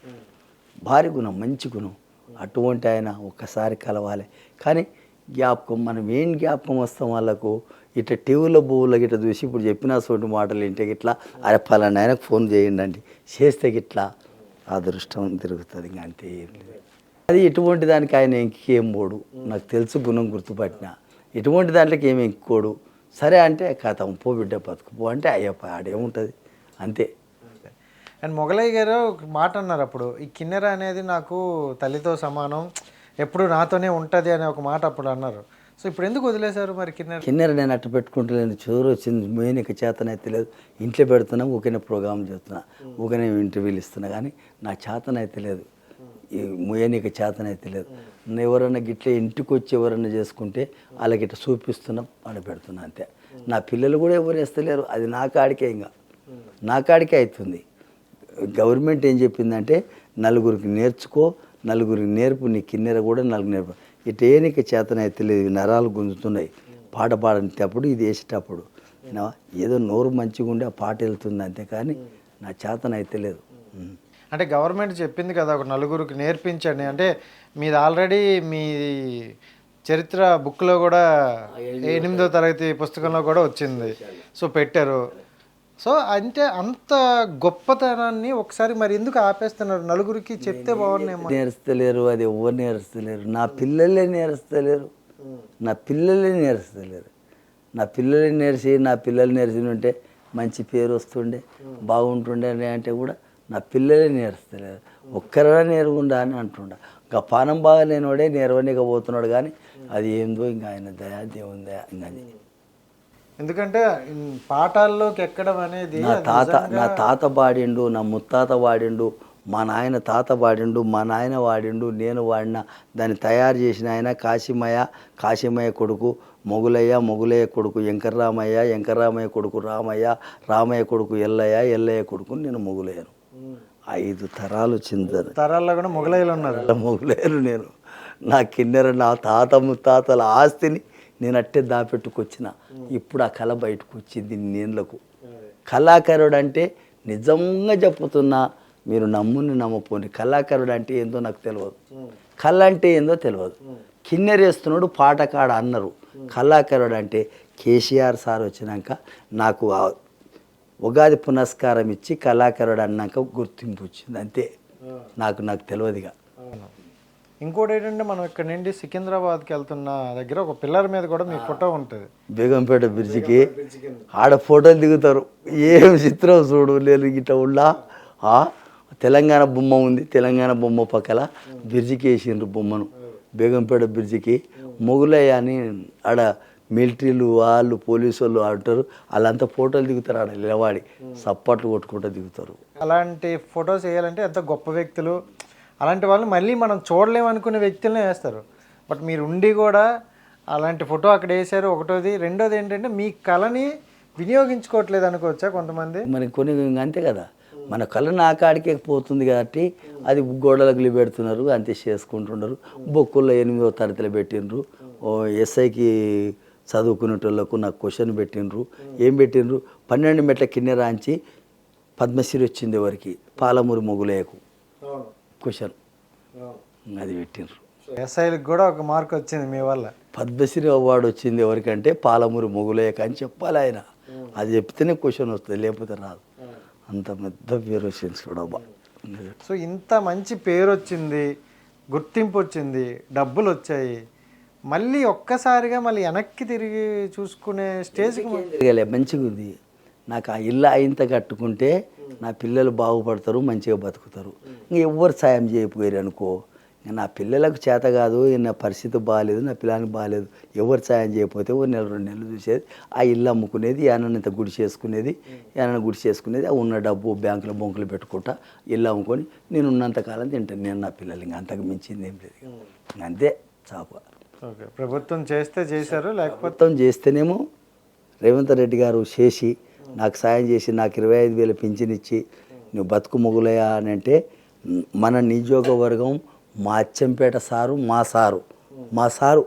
భారీ గుణం, మంచి గుణం. అటువంటి ఆయన ఒక్కసారి కలవాలి. కానీ జ్ఞాపకం, మనం ఏం జ్ఞాపకం వస్తాం వాళ్ళకు, ఇట్లా టీవీలో బువ్వులో గిట్లా చూసి ఇప్పుడు చెప్పిన సోటి మాటలు ఇంటే గిట్లా అరే పలానా ఆయనకు ఫోన్ చేయండి అండి, చేస్తే గిట్లా అదృష్టం తిరుగుతుంది, ఇంకా అంతే ఏం లేదు. అది ఎటువంటి దానికి ఆయన ఇంకేం పోడు, నాకు తెలుసు గుణం గుర్తుపట్టిన. ఎటువంటి దాంట్లోకి ఏమి ఎంకోడు. సరే అంటే కథం పో బిడ్డ బతుకుపో అంటే అయ్యప్ప ఆడేముంటుంది అంతే. అండ్ మొగలయ్య గారు ఒక మాట అన్నారు అప్పుడు, ఈ కిన్నెర అనేది నాకు తల్లితో సమానం, ఎప్పుడు నాతోనే ఉంటుంది అనే ఒక మాట అప్పుడు అన్నారు. సో ఇప్పుడు ఎందుకు వదిలేశారు మరి కిన్నెర? కిన్నెర నేను అట్టు పెట్టుకుంటలేను, చదువు వచ్చింది మేనిక చేతనైతే లేదు. ఇంట్లో పెడుతున్నా ఊకనే ప్రోగ్రామ్ చేస్తున్నా, ఊకనే ఇంటర్వ్యూలు ఇస్తున్నా, కానీ నా చేతనైతే లేదు, ఈ ముయనిక చేతనైతే లేదు. ఎవరన్నా గిట్ల ఇంటికి వచ్చి ఎవరన్నా చేసుకుంటే వాళ్ళకి ఇట్లా చూపిస్తున్నా ఆడ పెడుతున్నా అంతే. నా పిల్లలు కూడా ఎవరు వేస్తలేరు, అది నా కాడికే, ఇంకా నా కాడికే అవుతుంది. గవర్నమెంట్ ఏం చెప్పిందంటే నలుగురికి నేర్చుకో, నలుగురికి నేర్పు, నీ కిన్నెర కూడా నలుగురు నేర్పు. ఇటేనిక చేతనైతే లేదు, నరాలు గుంజుతున్నాయి పాట పాడేటప్పుడు, ఇది వేసేటప్పుడు ఏదో నోరు మంచిగా ఉండి ఆ పాట వెళ్తుంది అంతే, కానీ నా చేతనైతే లేదు. అంటే గవర్నమెంట్ చెప్పింది కదా ఒక నలుగురికి నేర్పించండి అంటే, మీది ఆల్రెడీ మీ చరిత్ర బుక్లో కూడా 8వ తరగతి పుస్తకంలో కూడా వచ్చింది. సో పెట్టారు. సో అంటే అంత గొప్పతనాన్ని ఒకసారి మరి ఎందుకు ఆపేస్తున్నారు? నలుగురికి చెప్తే బాగున్నాయేమో. నేర్స్తలేరు, అది ఎవరు నేర్స్తలేరు, నా పిల్లలే నేర్స్తలేరు, నా పిల్లలే నేర్స్తలేరు. నా పిల్లలే నేర్చి ఉంటే మంచి పేరు వస్తుండే, బాగుంటుండే అని అంటే కూడా నా పిల్లలే నేర్స్తలేరు. ఒక్కరైనా నేర్చుకుంటా అని అంటుండ. ఇంకా పానం బాగా లేనివాడే నేర్వనికపోతున్నాడు, కానీ అది ఏందో ఇంకా ఆయన దయా, దేవుని దయా. ఇంకా ఎందుకంటే పాఠాల్లోకి ఎక్కడం అనేది నా తాత వాడిండు, నా ముత్తాత వాడిండు, మా నాయన తాత వాడిండు, మా నాయన వాడిండు, నేను వాడిన. దాన్ని తయారు చేసిన ఆయన కాశీమయ్య కొడుకు మొగులయ్య కొడుకు వెంకర్రామయ్య కొడుకు రామయ్య కొడుకు ఎల్లయ్య కొడుకు నేను మొగులయ్యను. 5 తరాలు చిందరు, తరాల్లో కూడా మొగలయ్యలు ఉన్నారు. మొగులయ్యను నేను. నా కిన్నెర నా తాత ముత్తాతల ఆస్తిని నేను అట్టే దాపెట్టుకొచ్చిన. ఇప్పుడు ఆ కళ బయటకు వచ్చింది నేళ్లకు. కళాకారుడు అంటే నిజంగా చెప్పుతున్నా, మీరు నమ్మపోండి, కళాకారుడు అంటే ఏందో నాకు తెలియదు, కళ అంటే ఏందో తెలియదు. కిన్నెరేస్తున్నాడు పాటకాడ అన్నారు. కళాకారుడు అంటే కేసీఆర్ సార్ వచ్చినాక నాకు ఉగాది పునస్కారం ఇచ్చి కళాకారుడు అన్నాక గుర్తింపు వచ్చింది అంతే. నాకు తెలియదుగా. ఇంకోటి ఏంటంటే, మనం ఇక్కడ నుండి సికింద్రాబాద్కి వెళ్తున్న దగ్గర ఒక పిల్లర్ మీద కూడా మీ ఫోటో ఉంటుంది. బేగంపేట బ్రిడ్జికి ఆడ ఫోటోలు దిగుతారు. ఏం చిత్రం చూడు, లేదు గిట్ట ఉళ్ళా తెలంగాణ బొమ్మ ఉంది, తెలంగాణ బొమ్మ పక్కల బ్రిడ్జికి వేసిండ్రు బొమ్మను. బేగంపేట బ్రిడ్జికి మొగులయ్య అని ఆడ మిలిటరీలు వాళ్ళు పోలీసు వాళ్ళు అంటారు, వాళ్ళంతా ఫోటోలు దిగుతారు. ఆడ నిలవాడి సప్పట్లు కొట్టుకుంటూ దిగుతారు. అలాంటి ఫొటోస్ వేయాలంటే ఎంత గొప్ప వ్యక్తులు, అలాంటి వాళ్ళు మళ్ళీ మనం చూడలేమనుకునే వ్యక్తులనే వేస్తారు. బట్ మీరు ఉండి కూడా అలాంటి ఫోటో అక్కడ వేశారు. ఒకటోది. రెండోది ఏంటంటే, మీ కళని వినియోగించుకోవట్లేదు అనుకోవచ్చా కొంతమంది? మరి కొన్ని అంతే కదా, మన కళ నా కాడికే పోతుంది కాబట్టి అది గోడలకు పెడుతున్నారు, అంతే చేసుకుంటున్నారు. బొక్కుల్లో 8వ తరగతిలో పెట్టిండ్రు. ఎస్ఐకి చదువుకునేటోళ్ళకు నాకు క్వశ్చన్ పెట్టిండ్రు. ఏం పెట్టిండ్రు? 12 మెట్ల కిన్నెరాంచి పద్మశ్రీ వచ్చింది ఎవరికి? పాలమూరి మొగులయ్యకు క్వశ్చన్ అది పెట్టిండ్రు. ఎస్ఐలకు కూడా ఒక మార్క్ వచ్చింది మీ వల్ల. పద్మశ్రీ అవార్డు వచ్చింది ఎవరికంటే పాలమూరి మొగులయ్యకు అని చెప్పాలి ఆయన. అది చెప్తేనే క్వశ్చన్ వస్తుంది, లేకపోతే రాదు. అంత పెద్ద పేరు వచ్చింది చూడబ్బా. సో ఇంత మంచి పేరు వచ్చింది, గుర్తింపు వచ్చింది, డబ్బులు వచ్చాయి, మళ్ళీ ఒక్కసారిగా మళ్ళీ వెనక్కి తిరిగి చూసుకునే స్టేజ్కి తిరగలే. మంచిగా ఉంది. నాకు ఆ ఇల్లు అయింత కట్టుకుంటే నా పిల్లలు బాగుపడతారు, మంచిగా బతుకుతారు. ఇంకా ఎవ్వరు సాయం చేయకపోయారు అనుకో, నా పిల్లలకు చేత కాదు, నా పరిస్థితి బాగాలేదు, నా పిల్లలకి బాగాలేదు, ఎవరు సాయం చేయకపోతే ఓ 1-2 నెలలు చూసేది, ఆ ఇల్లు అమ్ముకునేది, ఏమన్నా గుడి చేసుకునేది, ఆ ఉన్న డబ్బు బ్యాంకులో బొంకులు పెట్టుకుంటా ఇల్లు అమ్ముకొని నేను ఉన్నంతకాలం తింటాను నేను, నా పిల్లలు. ఇంకా అంతకు మించింది ఏం లేదు, అంతే చాప. ఓకే, ప్రభుత్వం చేస్తే చేశారు, లేకపోతే చేస్తేనేమో రేవంత్ రెడ్డి గారు చేసి నాకు సాయం చేసి నాకు 25,000 పింఛన్ ఇచ్చి నువ్వు బతుకు మొగులయ్యా అని అంటే, మన నియోజకవర్గం మా అచ్చంపేట సారు, మా సారు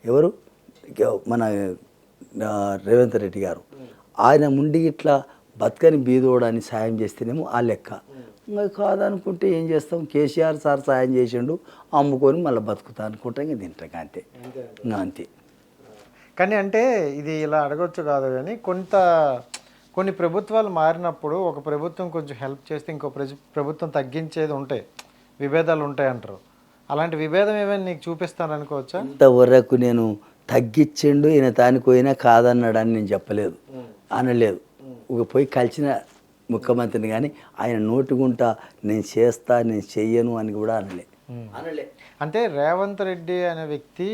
ఎవరు, మన రేవంత్ రెడ్డి గారు, ఆయన ముండి ఇట్లా బతకని బీదోడని సాయం చేస్తేనేమో ఆ లెక్క. ఇంకా కాదనుకుంటే ఏం చేస్తాం, కేసీఆర్ సార్ సాయం చేసిండు, అమ్ముకొని మళ్ళీ బతుకుతా అనుకుంటా, ఇంకా తింటాం అంతే, ఇంకా అంతే. కానీ అంటే ఇది ఇలా అడగొచ్చు కాదు, కానీ కొన్ని ప్రభుత్వాలు మారినప్పుడు ఒక ప్రభుత్వం కొంచెం హెల్ప్ చేస్తే ఇంకో ప్రభుత్వం తగ్గించేది ఉంటాయి, విభేదాలు ఉంటాయి అంటారు. అలాంటి విభేదం ఏమైనా నీకు చూపిస్తాను అనుకోవచ్చా? ఇంతవరకు నేను తగ్గించిండు ఈయన తానికి పోయినా కాదన్నాడని నేను చెప్పలేదు, అనలేదు. ఒక పోయి కలిసిన ముఖ్యమంత్రిని కానీ ఆయన నోటుగుంటా నేను చేస్తా నేను చెయ్యను అని కూడా అనలే. అంటే రేవంత్ రెడ్డి అనే వ్యక్తి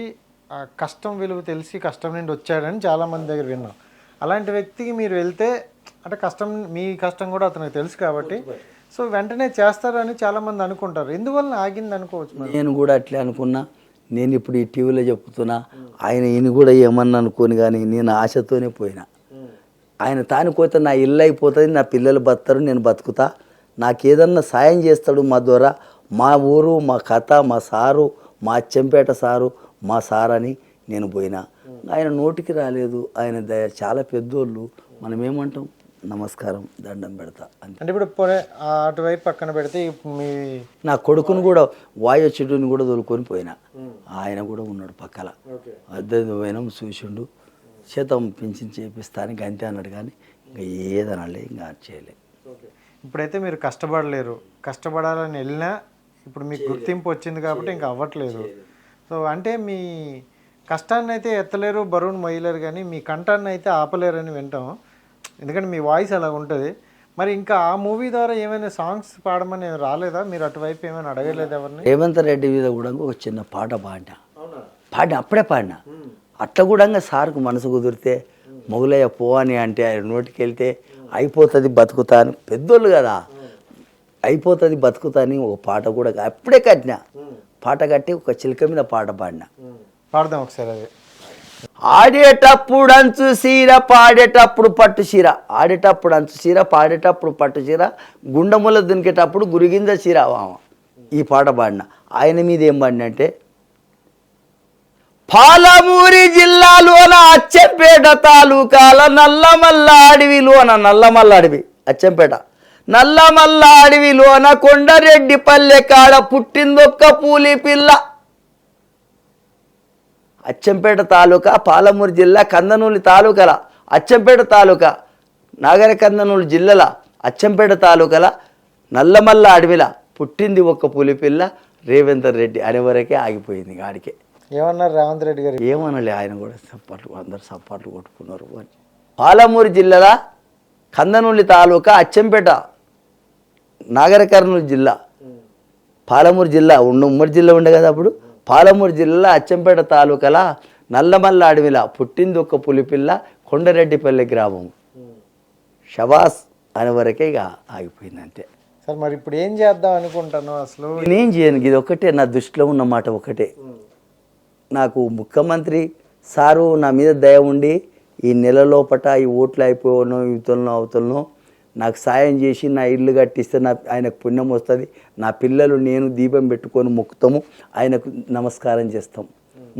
కష్టం విలువ తెలిసి కష్టం నుండి వచ్చాడని చాలామంది దగ్గర విన్నాం. అలాంటి వ్యక్తికి మీరు వెళ్తే అంటే కష్టం, మీ కష్టం కూడా అతనికి తెలుసు కాబట్టి సో వెంటనే చేస్తారని చాలామంది అనుకుంటారు. ఎందువల్ల ఆగింది అనుకోవచ్చు? నేను కూడా అట్లే అనుకున్నా. నేను ఇప్పుడు ఈ టీవీలో చెప్తున్నా, ఆయన ఈయన కూడా ఏమన్నా అనుకోని కానీ నేను ఆశతోనే పోయినా. ఆయన తానిపోతే నా ఇల్లు అయిపోతుంది, నా పిల్లలు బతారు, నేను బతుకుతా, నాకేదన్నా సాయం చేస్తాడు మా ద్వారా, మా ఊరు మా కథ మా సారు మా అచ్చంపేట సారు మా సార్ అని నేను పోయినా. ఆయన నోటికి రాలేదు. ఆయన దయ చాలా పెద్దోళ్ళు, మనం ఏమంటాం, నమస్కారం దండం పెడతా అంతే. అంటే ఇప్పుడు అటువైపు పక్కన పెడితే మీ నా కొడుకును కూడా వాయు చెట్టుని కూడా తోలుకొని పోయినా. ఆయన కూడా ఉన్నాడు పక్కల, అద్దె పోయినాం చూసిండు, చేతం పింఛన్ చేపిస్తానికి అంతే అన్నాడు. కానీ ఇంకా ఏదనాలే, ఇంకా చేయలే. ఇప్పుడైతే మీరు కష్టపడలేరు, కష్టపడాలని వెళ్ళినా ఇప్పుడు మీకు గుర్తింపు వచ్చింది కాబట్టి ఇంకా అవ్వట్లేదు. సో అంటే మీ కష్టాన్ని అయితే ఎత్తలేరు, బరువును మొయ్యలేరు, కానీ మీ కంఠాన్ని అయితే ఆపలేరని వింటాం. ఎందుకంటే మీ వాయిస్ అలా ఉంటుంది. మరి ఇంకా ఆ మూవీ ద్వారా ఏమైనా సాంగ్స్ పాడమని రాలేదా? మీరు అటువైపు ఏమైనా అడగలేదు ఎవరిని? రేవంత్ రెడ్డి మీద కూడా ఒక చిన్న పాట పాడినా అప్పుడే పాడినా. అట్లా కూడా సార్కు మనసు కుదిరితే మొగులయ్య పో అని అంటే ఆయన నోటికి వెళ్తే అయిపోతుంది బతుకుతా అని, పెద్దోళ్ళు కదా, అయిపోతుంది బతుకుతా అని ఒక పాట కూడా అప్పుడే కట్టినా. పాట కట్టి ఒక చిలక మీద పాట పాడినా. పాడదాం ఒకసారి అది. ఆడేటప్పుడు అంచు సీర, పాడేటప్పుడు పట్టు చీర, ఆడేటప్పుడు అంచు సీర, పాడేటప్పుడు పట్టు చీర, గుండెముల దునికేటప్పుడు గురిగింజ చీర. ఈ పాట పాడిన. ఆయన మీద ఏం పాడిన అంటే, పాలమూరి జిల్లాలోన అచ్చంపేట తాలూకాల నల్లమల్ల అడవిలోన, నల్లమల్ల అడవి అచ్చంపేట, నల్లమల్ల అడవిలోన కొండరెడ్డి పల్లె కాడ పుట్టిందొక్క పూలి పిల్ల. అచ్చంపేట తాలూకా, పాలమూరు జిల్లా, కందనూలి తాలూకాల అచ్చంపేట తాలూకా, నాగర కందనూలు జిల్లాల అచ్చంపేట తాలూకాల నల్లమల్ల అడవిల పుట్టింది ఒక్క పులిపిల్ల రేవంత్ రెడ్డి అనే వరకే ఆగిపోయింది. గాడికే ఏమన్నారు రేవంత్ రెడ్డి గారు? ఏమనలే. ఆయన కూడా సపోర్ట్లు, అందరు సపోర్ట్లు కొట్టుకున్నారు. పాలమూరు జిల్లాల కందనూలి తాలూకా, అచ్చంపేట, నాగర కర్నూలు జిల్లా, పాలమూరు జిల్లా ఉమ్మడి జిల్లా ఉండే కదా అప్పుడు. పాలమూరు జిల్లా అచ్చంపేట తాలూకాల నల్లమల్ల అడవిల పుట్టింది ఒక పులిపిల్ల కొండరెడ్డిపల్లి గ్రామం. షబాస్ అనే వరకే ఇక ఆగిపోయింది అంతే. సార్ మరి ఇప్పుడు ఏం చేద్దాం అనుకుంటాను? అసలు నేనేం చేయను, ఇది ఒకటే నా దృష్టిలో ఉన్న మాట ఒకటే. నాకు ముఖ్యమంత్రి సారు నా మీద దయ ఉండి ఈ నెల లోపట ఈ ఓట్లు అయిపోయానో ఇవతలనో అవతలనో నాకు సాయం చేసి నా ఇల్లు కట్టిస్తే ఆయనకు పుణ్యం వస్తుంది. నా పిల్లలు నేను దీపం పెట్టుకొని మొక్కుతాము, ఆయనకు నమస్కారం చేస్తాం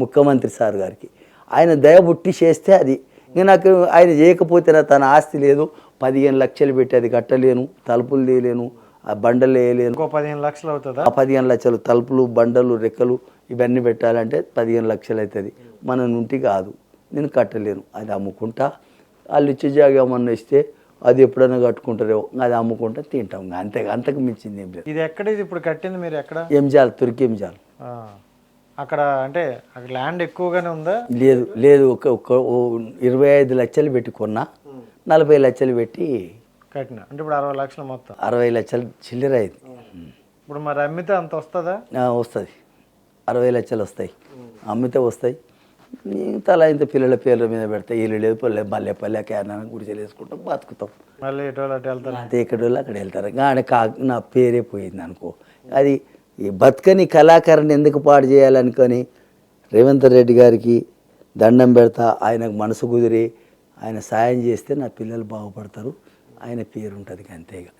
ముఖ్యమంత్రి సార్ గారికి. ఆయన దయ బుట్టి చేస్తే అది. ఇంకా నాకు ఆయన చేయకపోతే తన ఆస్తి లేదు, 15 లక్షలు పెట్టి అది కట్టలేను, తలుపులు తీయలేను, ఆ బండలు వేయలేను. 15 లక్షలు అవుతుందా? 15 లక్షలు తలుపులు, బండలు, రెక్కలు ఇవన్నీ పెట్టాలంటే 15 లక్షలు అవుతుంది. మన నుండి కాదు, నేను కట్టలేను. అది అమ్ముకుంటా, వాళ్ళు ఇచ్చే జాగా ఏమన్నా ఇస్తే అది ఎప్పుడైనా కట్టుకుంటారేమో, అది అమ్ముకుంటా తింటాం. అంతే, అంతకు మించింది ఏం లేదు. ఇది ఎక్కడ? ఇది ఇప్పుడు కట్టింది మీరు ఎక్కడ? ఎంజాల్, తుర్కి ఎంజాల్. అక్కడ అంటే అక్కడ ల్యాండ్ ఎక్కువగానే ఉందా? లేదు లేదు, ఒక 25 లక్షలు పెట్టి కొన్నా, 40 లక్షలు పెట్టి కట్టిన. అంటే ఇప్పుడు 60 లక్షలు మొత్తం. 60 లక్షలు చిల్లర అయింది. ఇప్పుడు మరి అమ్మితే అంత వస్తుందా? వస్తుంది, 60 లక్షలు వస్తాయి. అమ్మితే వస్తాయి. తలా ఇంత పిల్లల పేర్ల మీద పెడతాయి. ఇల్లు లేదు, పల్లె పల్లె క్యాన్ గుడిసెలు వేసుకుంటాం, బతుకుతాం. మళ్ళీ ఎటు అటు వెళ్తారు, అంతే, ఎక్కడోళ్ళు అక్కడ వెళ్తారు. నా పేరే పోయింది అనుకో. అది ఈ బతుకని కళాకారుని ఎందుకు పాడు చేయాలనుకొని రేవంత్ రెడ్డి గారికి దండం పెడతా. ఆయనకు మనసు కుదిరి ఆయన సాయం చేస్తే నా పిల్లలు బాగుపడతారు, ఆయన పేరు ఉంటుంది అంతేగా.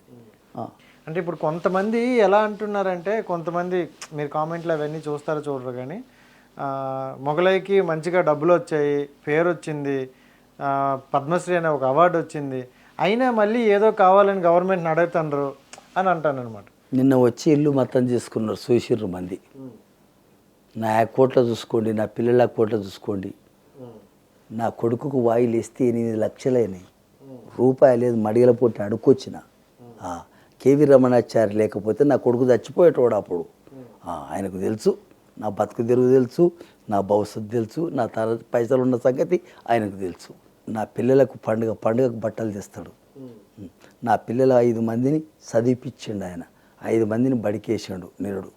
అంటే ఇప్పుడు కొంతమంది ఎలా అంటున్నారంటే, కొంతమంది మీరు కామెంట్లు అవన్నీ చూస్తారో చూడరు కానీ, మొగలైకి మంచిగా డబ్బులు వచ్చాయి, పేరు వచ్చింది, పద్మశ్రీ అనే ఒక అవార్డు వచ్చింది, అయినా మళ్ళీ ఏదో కావాలని గవర్నమెంట్ని అడుగుతుండ్రు అని అంటాను అనమాట. నిన్న వచ్చి ఇల్లు మొత్తం చేసుకున్నారు, చూసిర్రు మంది. నా కోట్ల చూసుకోండి, నా పిల్లల కోట్ల చూసుకోండి. నా కొడుకుకు వాయిలు వేస్తే 8 లక్షలైనాయి రూపాయి లేదు, మడిగల పొట్టి అడుక్కొచ్చిన. కేవీ రమణాచారి లేకపోతే నా కొడుకు చచ్చిపోయేటోడు అప్పుడు. ఆయనకు తెలుసు నా బతుకు తెరువు తెలుసు, నా భవిష్యత్తు తెలుసు, నా తన పైసలు ఉన్న సంగతి ఆయనకు తెలుసు. నా పిల్లలకు పండుగకు బట్టలు తెస్తాడు. నా పిల్లల 5 మందిని చదివిపించిండు ఆయన, 5 మందిని బడికేసిండు నిరుడు.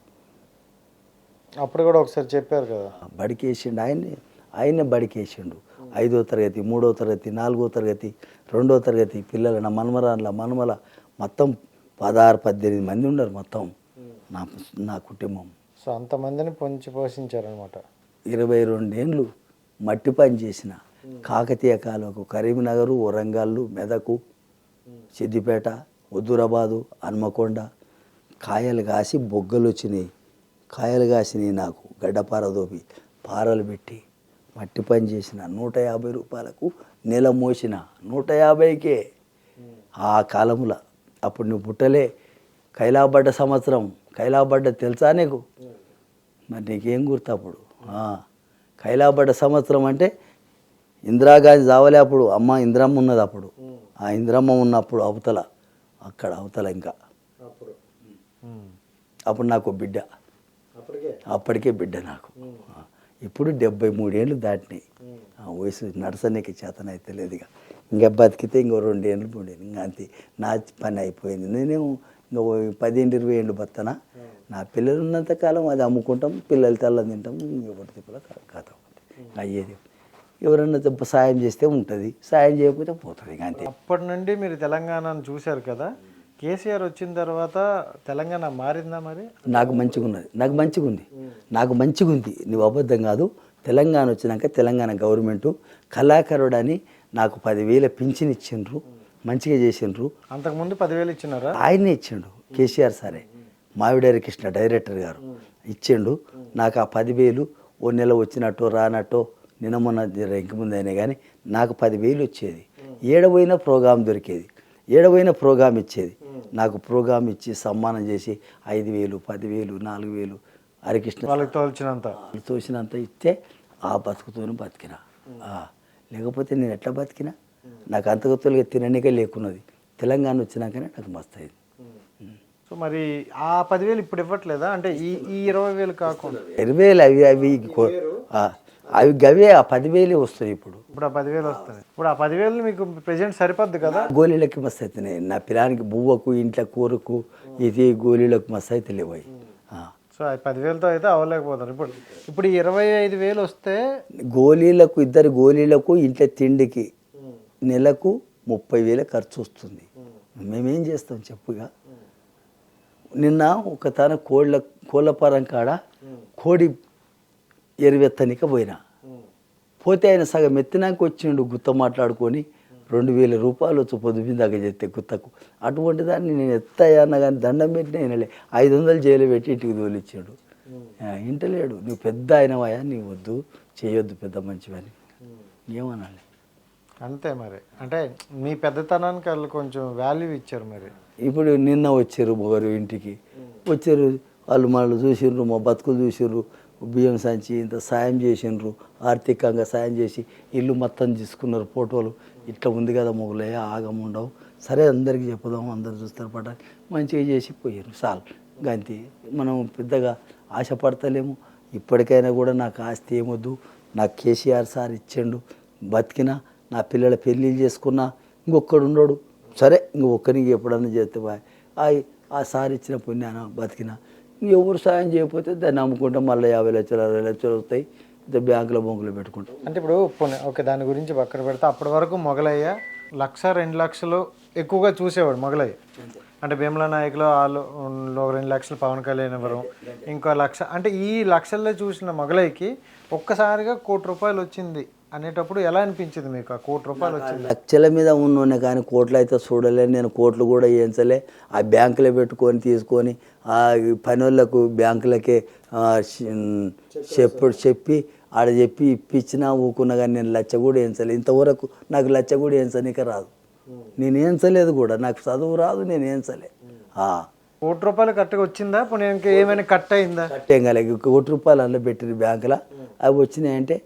అప్పుడు కూడా ఒకసారి చెప్పారు కదా, బడికేసిండు ఆయన్నే బడికేసిండు. 5వ తరగతి, 3వ తరగతి, 4వ తరగతి, 2వ తరగతి పిల్లలు నా మనమల మొత్తం 16-18 మంది ఉన్నారు మొత్తం నా కుటుంబం. సో అంతమందిని పోషించారనమాట. 22 ఏండ్లు మట్టి పని చేసిన. కాకతీయ కాలువకు కరీంనగరు, వరంగల్, మెదకు, సిద్దిపేట, హుజూరాబాదు, హన్మకొండ కాయలు కాసి బొగ్గలు వచ్చినాయి. కాయలు కాసినాయి నాకు గడ్డపారదోపి పారలు పెట్టి మట్టి పని చేసిన. 150 రూపాయలకు నెల మోసిన, 150కే ఆ కాలంలో. అప్పుడు నువ్వు పుట్టలే. కైలాబడ్డ సంవత్సరం, కైలాబడ్డ తెలుసా నీకు? మరి నీకేం గుర్తు అప్పుడు? కైలాబడ్డ సంవత్సరం అంటే ఇందిరాగాంధీ చావలే అప్పుడు. అమ్మ ఇందిరమ్మ ఉన్నది అప్పుడు. ఆ ఇందిరమ్మ ఉన్నప్పుడు అవతల, అక్కడ అవతల ఇంకా అప్పుడు నాకు బిడ్డ, అప్పటికే బిడ్డ నాకు. ఇప్పుడు 73 ఏళ్ళు దాటినాయి. వయసు నడసనీకి చేతనైతే లేదు. ఇంకా బతికితే ఇంకో 2 ఏళ్ళు 3 ఏళ్ళు ఇంకా అంతే. నా పని అయిపోయింది. నేనేమో ఇంకా 10-20 ఏళ్ళు బతానా. నా పిల్లలు ఉన్నంతకాలం అది అమ్ముకుంటాం, పిల్లలు తెల్లని తింటాం, ఇంకొకటి తిప్పల కథ అయ్యేది. ఎవరన్నా సాయం చేస్తే ఉంటుంది, సాయం చేయకపోతే పోతుంది ఇంకా అంతే. అప్పటి నుండి మీరు తెలంగాణను చూశారు కదా, కేసీఆర్ వచ్చిన తర్వాత తెలంగాణ మారిందా మరి? నాకు మంచిగా ఉన్నది, నాకు మంచిగా ఉంది. నువ్వు అబద్ధం కాదు. తెలంగాణ వచ్చినాక తెలంగాణ గవర్నమెంటు కళాకారుడు అని నాకు 10,000 పింఛన్ ఇచ్చిండ్రు, మంచిగా చేసిండ్రు. అంతకుముందు 10,000 ఇచ్చినారా? ఆయనే ఇచ్చిండు, కేసీఆర్ సారే, మావిడారి కృష్ణ డైరెక్టర్ గారు ఇచ్చిండు. నాకు ఆ 10,000 ఓ నెల వచ్చినట్టు రానట్టు నిన్న మొన్న ఇంక ముందు అయినా కానీ నాకు 10,000 వచ్చేది. ఏడవైన ప్రోగ్రాం దొరికేది, ఏడవైన ప్రోగ్రాం ఇచ్చేది. నాకు ప్రోగ్రాం ఇచ్చి సన్మానం చేసి 5,000, 10,000, 4,000 హరికృష్ణ వాళ్ళకి తోచినంత ఇస్తే ఆ బతుకుతోనే బతికినా. లేకపోతే నేను ఎట్లా బతికినా? నాకు అంతగతులుగా తిననికే లేకున్నది. తెలంగాణ వచ్చినాకనే నాకు మస్తు అయింది. సో మరి ఆ 10,000 ఇప్పుడు ఇవ్వట్లేదా? అంటే ఈ 20,000 కాకుండా 20,000 అవి గవే ఆ 10,000 వస్తాయి. ఇప్పుడు ఆ 10,000 వస్తుంది. ఇప్పుడు ఆ 10,000 మీకు ప్రెజెంట్ సరిపోద్ది కదా? గోళీలకి మస్తు అవుతున్నాయి. నా పిల్లానికి బువ్వకు, ఇంట్లో కూరకు, ఇది గోళీలకు మస్తు అయితే లేవు. సో ఆ 10,000తో అయితే అవ్వలేకపోతారు. ఇప్పుడు 25,000 వస్తే గోళీలకు, 2 గోళీలకు, ఇంట్లో తిండికి నెలకు 30,000 ఖర్చు వస్తుంది. మేమేం చేస్తాం చెప్పుగా? నిన్న ఒక తన కోళ్ళపారం కాడ కోడి ఎరువెత్తనిక పోయినా. పోతే ఆయన సగం ఎత్తినాక వచ్చిండు. గుత్త మాట్లాడుకొని 2,000 రూపాయలు వచ్చి పొద్దుపిందాక చేస్తే గుత్తకు. అటువంటి దాన్ని నేను ఎత్తాయన్నా కానీ దండం పెట్టిన వినలే. 500 జైలు పెట్టి ఇంటికి తోలిచ్చాడు. ఇంటలేడు. నువ్వు పెద్ద అయినవాయా, నీ వద్దు చేయొద్దు పెద్ద మంచివని ఏమనాలి? అంతే మరి. అంటే మీ పెద్దతనానికి వాళ్ళు కొంచెం వాల్యూ ఇచ్చారు. మరి ఇప్పుడు నిన్న వచ్చారు ఒకరు ఇంటికి వచ్చారు. వాళ్ళు మళ్ళీ చూసిండ్రు, మా బతుకులు చూసిండ్రు, బియ్యం సంచి ఇంత సాయం చేసిండ్రు, ఆర్థికంగా సాయం చేసి ఇల్లు మొత్తం తీసుకున్నారు. ఫోటోలు ఇట్లా ఉంది కదా మొగలే ఆగం ఉండవు, సరే అందరికీ చెప్పుదాం, అందరు చూస్తారు పట్ట మంచిగా చేసి పోయారు. చాలు గంతి. మనం పెద్దగా ఆశపడతలేము. ఇప్పటికైనా కూడా నాకు ఆస్తి ఏమొద్దు, నాకు కేసీఆర్ సార్ ఇచ్చిండు, బతికినా, నా పిల్లల పెళ్ళిళ్ళు చేసుకున్నా, ఇంకొక్కడు ఉండడు, సరే ఇంకొక్కరికి ఎప్పుడన్నా చేస్తే ఆ సార్ ఇచ్చిన పుణ్యాన బతికినా. ఎవరు సాయం చేయకపోతే దాన్ని అమ్ముకుంటాం, మళ్ళీ 50 లక్షలు 60 లక్షలు వస్తాయి, బ్యాంకులో బొంకులో పెట్టుకుంటాం. అంటే ఇప్పుడు ఓకే, దాని గురించి పక్కన పెడితే అప్పటి వరకు మొగలయ్య 1-2 లక్షలు ఎక్కువగా చూసేవాడు మొగలయ్య. అంటే భీమలా నాయకులు వాళ్ళు 2 లక్షలు పవన్ కళ్యాణ్ ఇవ్వరు, ఇంకో 1,00,000. అంటే ఈ లక్షల్లో చూసిన మొగలయ్యకి ఒక్కసారిగా 1 కోటి రూపాయలు వచ్చింది అనేటప్పుడు ఎలా అనిపించింది మీకు? ఆ 1 కోటి రూపాయలు వచ్చింది. లక్షల మీద ఉన్నోనే కానీ కోట్లు అయితే చూడలే నేను. కోట్లు కూడా వేయించలే. ఆ బ్యాంకులో పెట్టుకొని తీసుకొని ఆ పని వాళ్ళకు బ్యాంకులకే చెప్పి ఆడ చెప్పి ఇప్పించినా ఊకున్నా కానీ నేను లచ్చ కూడా వేయించలే. ఇంతవరకు నాకు లచ్చ కూడా వేయించనీక రాదు. నేను వేయించలేదు కూడా, నాకు చదువు రాదు, నేను వేయించలే. 1 కోటి రూపాయలు కరెక్ట్గా వచ్చిందా? ఏమైనా కట్ అయిందా? కట్ ఏం కాలే. 1 కోటి రూపాయలు అందులో పెట్టిన బ్యాంకులో అవి వచ్చినాయంటే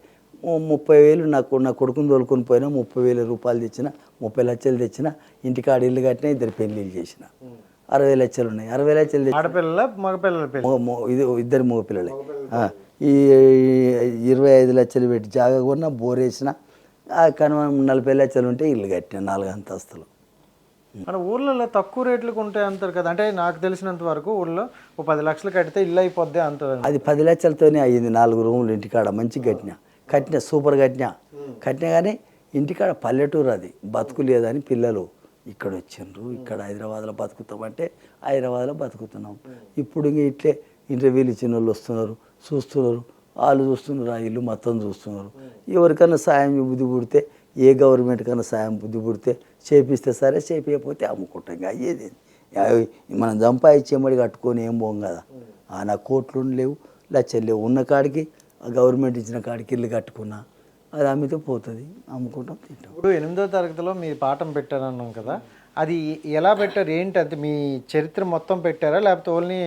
30,000 నా కొడుకుని తోలుకొని పోయినా 30,000 రూపాయలు తెచ్చిన, 30 లక్షలు తెచ్చిన, ఇంటికాడ ఇల్లు కట్టినా, 2 పెళ్ళిళ్ళు చేసిన. 60 లక్షలు ఉన్నాయి. 60 లక్షలు తెచ్చిన ఆడపిల్లల మగపిల్లల పెళ్లి ఇది 2 మగ పిల్లలే. ఈ 25 లక్షలు పెట్టి జాగా కొన్నా, బోరేసిన, కనుమ 40 లక్షలు ఉంటే ఇల్లు కట్టిన 4 అంతస్తులు. మన ఊర్లలో తక్కువ రేట్లకు ఉంటాయి అంటారు కదా, అంటే నాకు తెలిసినంత వరకు ఊళ్ళో 10 లక్షలు కడితే ఇల్లు అయిపోద్ది అంటారు. అది 10 లక్షలతోనే అయ్యింది. 4 రూములు ఇంటికాడ మంచిగా కట్టిన సూపర్ కట్టినా కానీ ఇంటికాడ పల్లెటూరు అది బతుకు లేదని పిల్లలు ఇక్కడ వచ్చిండ్రు. ఇక్కడ హైదరాబాద్లో బతుకుతామంటే హైదరాబాద్లో బతుకుతున్నాం. ఇప్పుడు ఇంక ఇట్లే ఇంటర్వ్యూలు ఇచ్చిన వాళ్ళు వస్తున్నారు, చూస్తున్నారు, వాళ్ళు చూస్తున్నారు, ఆ ఇల్లు మొత్తం చూస్తున్నారు. ఎవరికైనా సాయం బుద్ధి పుడితే, ఏ గవర్నమెంట్ కన్నా సాయం బుద్ధి పుడితే చేపిస్తే సరే, చేపించకపోతే అమ్ముకుంటాం. ఇంకా అయ్యేది మనం సంపాదించేమడి కట్టుకొని ఏం పోం కదా. నాకు కోట్లు లేవు, లక్షలు లేవు. ఉన్న కాడికి గవర్నమెంట్ ఇచ్చిన కాడికి ఇల్లు కట్టుకున్నా, అది అమ్మితే పోతుంది, అమ్ముకుంటాం, తింటాం. ఇప్పుడు 8వ తరగతిలో మీరు పాఠం పెట్టారన్నాం కదా, అది ఎలా పెట్టారు ఏంటి? అంటే మీ చరిత్ర మొత్తం పెట్టారా లేకపోతే ఓన్లీ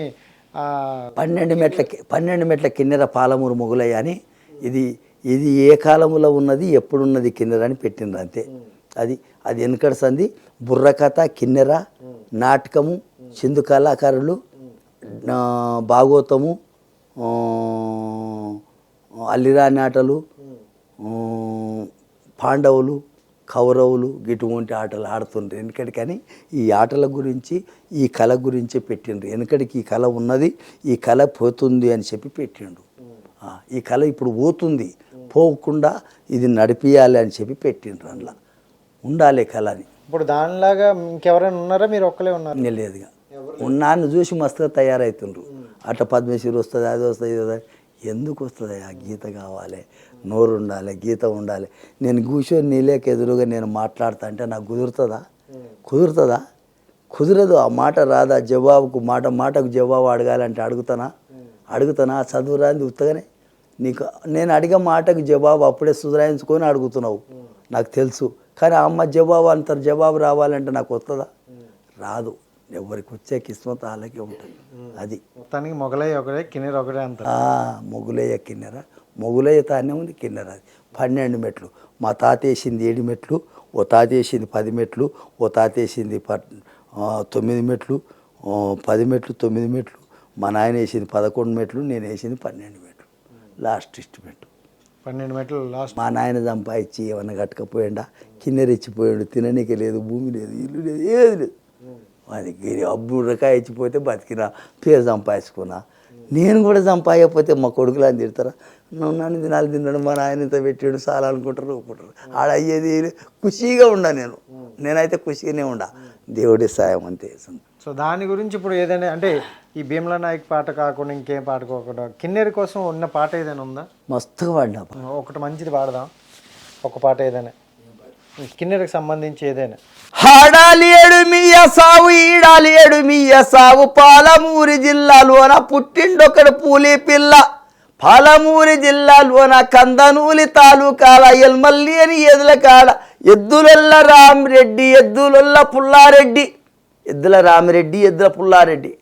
12 మెట్ల కిన్నెర పాలమూరు మొగులయ్య అని, ఇది ఏ కాలంలో ఉన్నది, ఎప్పుడున్నది కిన్నెర అని పెట్టిండ్రు అంతే. అది వెనకడ సంది బుర్రకథ, కిన్నెర, నాటకము, సింధు కళాకారులు, భాగవతము, అల్లిరాని ఆటలు, పాండవులు, కౌరవులు, ఇటువంటి ఆటలు ఆడుతుండ్రు వెనకడి. కానీ ఈ ఆటల గురించి, ఈ కళ గురించి పెట్టిండ్రు. వెనకడికి ఈ కళ ఉన్నది, ఈ కళ పోతుంది అని చెప్పి పెట్టిండు. ఈ కళ ఇప్పుడు పోతుంది, పోకుండా ఇది నడిపియాలి అని చెప్పి పెట్టిండ్రు. అందులో ఉండాలి కళని. ఇప్పుడు దానిలాగా ఇంకెవరైనా ఉన్నారా, మీరు ఒక్కలే ఉన్నారు? లేదుగా, ఉన్నాన్ని చూసి మస్తుగా తయారవుతుండ్రు. అట్లా పద్మశ్రీ వస్తుంది, అది వస్తుంది, ఇది వస్తుంది. ఎందుకు వస్తుంది? ఆ గీత కావాలి, నోరు ఉండాలి, గీత ఉండాలి. నేను కూర్చొని నీలేక ఎదురుగా నేను మాట్లాడతా అంటే నాకు కుదురుతుందా? కుదరదు. ఆ మాట రాదా? జవాబుకు మాటకు జవాబు అడగాలంటే అడుగుతానా? చదువు రాంది ఉత్తగానే. నేను అడిగే మాటకు జవాబు అప్పుడే సుధరాయించుకొని అడుగుతున్నావు, నాకు తెలుసు. కానీ అమ్మ జవాబు అంటారు, జవాబు రావాలంటే నాకు వస్తుందా? రాదు. ఎవరికి వచ్చే కిస్మత్ వాళ్ళకే ఉంటుంది. అది మొత్తానికి మొగలయ్య ఒకటే, కిన్నెర ఒకటే అంటారు. మొగులయ్య కిన్నెర, మొగులయ్య తానే ఉంది కిన్నెర. అది 12 మెట్లు. మా తాత వేసింది 7 మెట్లు, ఓ తాత వేసింది 10 మెట్లు, ఓ తాత వేసింది 9 మెట్లు, 10 మెట్లు, 9 మెట్లు. మా నాయన వేసింది 11 మెట్లు, నేను వేసింది 12 మెట్లు. లాస్ట్ ఇస్టిమేట్ 12 మెట్లు లాస్ట్. మా నాయన సంపాదించి ఏమన్నా కట్టకపోయిండా? కిన్నెర ఇచ్చిపోయాడు, తిననీకి లేదు, భూమి లేదు, ఇల్లు లేదు, ఏది లేదు. వాడికి అబ్బు రకాయ ఇచ్చిపోతే బతికినా, పేరు సంపాదించుకున్నా. నేను కూడా సంపాదకపోతే మా కొడుకులు అని తిడతారా? నన్ను తినాలి, తిన్నాడు, మా నాయనతో పెట్టాడు, చాలా అనుకుంటారు. ఆడ అయ్యేది ఖుషీగా ఉండా. నేనైతే ఖుషిగానే ఉండా. దేవుడి సాయం అంతే. సో దాని గురించి ఇప్పుడు ఏదైనా, అంటే ఈ భీమ్లా నాయక్ పాట కాకుండా ఇంకేం పాట కాకుండా కిన్నెర కోసం ఉన్న పాట ఏదైనా ఉందా? మస్తుగా పాడినా. ఒకటి మంచిది పాడదాం, ఒక పాట ఏదైనా కిన్నెరకు సంబంధించి ఏదైనా. ఆడాలి ఎడుమియ సావు, ఈడాలి ఎడుమియ సావు, పాలమూరి జిల్లాలోన పుట్టిండొకడు పూలి పిల్ల. పాలమూరి జిల్లాలోన కందనూలి తాలూకాల ఎల్మల్లి అని ఎదుల కాడ ఎద్దులొల్ల రామిరెడ్డి, ఎద్దులొల్ల పుల్లారెడ్డి, ఎద్దుల రామిరెడ్డి, ఎద్దుల పుల్లారెడ్డి.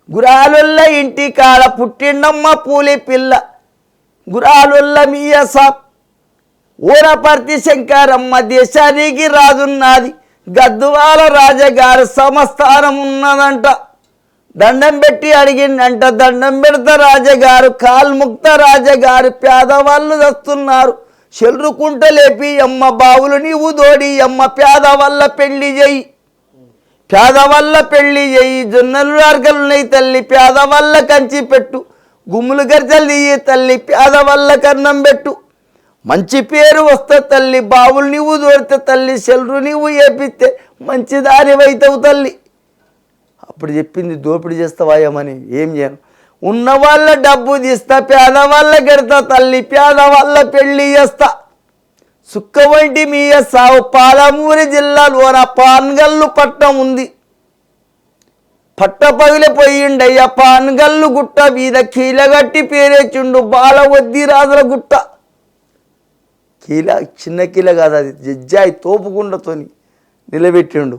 గురాలొల్ల ఇంటి కాడ పుట్టిండమ్మ పూలి పిల్ల. గురాలొల్ల మీయ సాబ్ ఊరపర్తి శంకరమ్మ, దేశానికి రాజున్నది, గద్దువాల రాజగారు సమస్థానం ఉన్నదంట. దండం పెట్టి అడిగిందంట, దండం పెడతా రాజగారు, కాల్ముక్త రాజగారు, పేదవాళ్ళు వస్తున్నారు, చెల్రుకుంట లేపి అమ్మ బావులు నీవు దోడి అమ్మ, పేదవల్ల పెళ్లి చెయ్యి, పేదవల్ల పెళ్లి చెయ్యి, జొన్నలు అర్గలున్నాయి తల్లి, పేదవల్ల కంచి పెట్టు, గుమ్ములు గర్జలు తీయి తల్లి, పేదవల్ల కన్నం పెట్టు, మంచి పేరు వస్తే తల్లి, బావులు నీవు దోడితే తల్లి, చెల్రు నీవు ఏపిస్తే మంచి దారివైతావు తల్లి. అప్పుడు చెప్పింది, దోపిడీ చేస్తావాయమని. ఏం చేయను, ఉన్న వాళ్ళ డబ్బు తీస్తా, పేదవాళ్ళ గెడతా తల్లి, పేదవాళ్ళ పెళ్లి చేస్తా. సుక్క వంటి మీయ సావు, పాలమూరి జిల్లాలోన పాన్గల్లు పట్టణం ఉంది. పట్ట పగిలిపోయిండయ్య పాన్గల్లు గుట్ట మీద కీలగట్టి పేరేచుండు, బాలవద్ది రాజుల గుట్ట. కీల చిన్న కీల కాదు, అది జజ్జాయి తోపుకుండతోని నిలబెట్టిండు.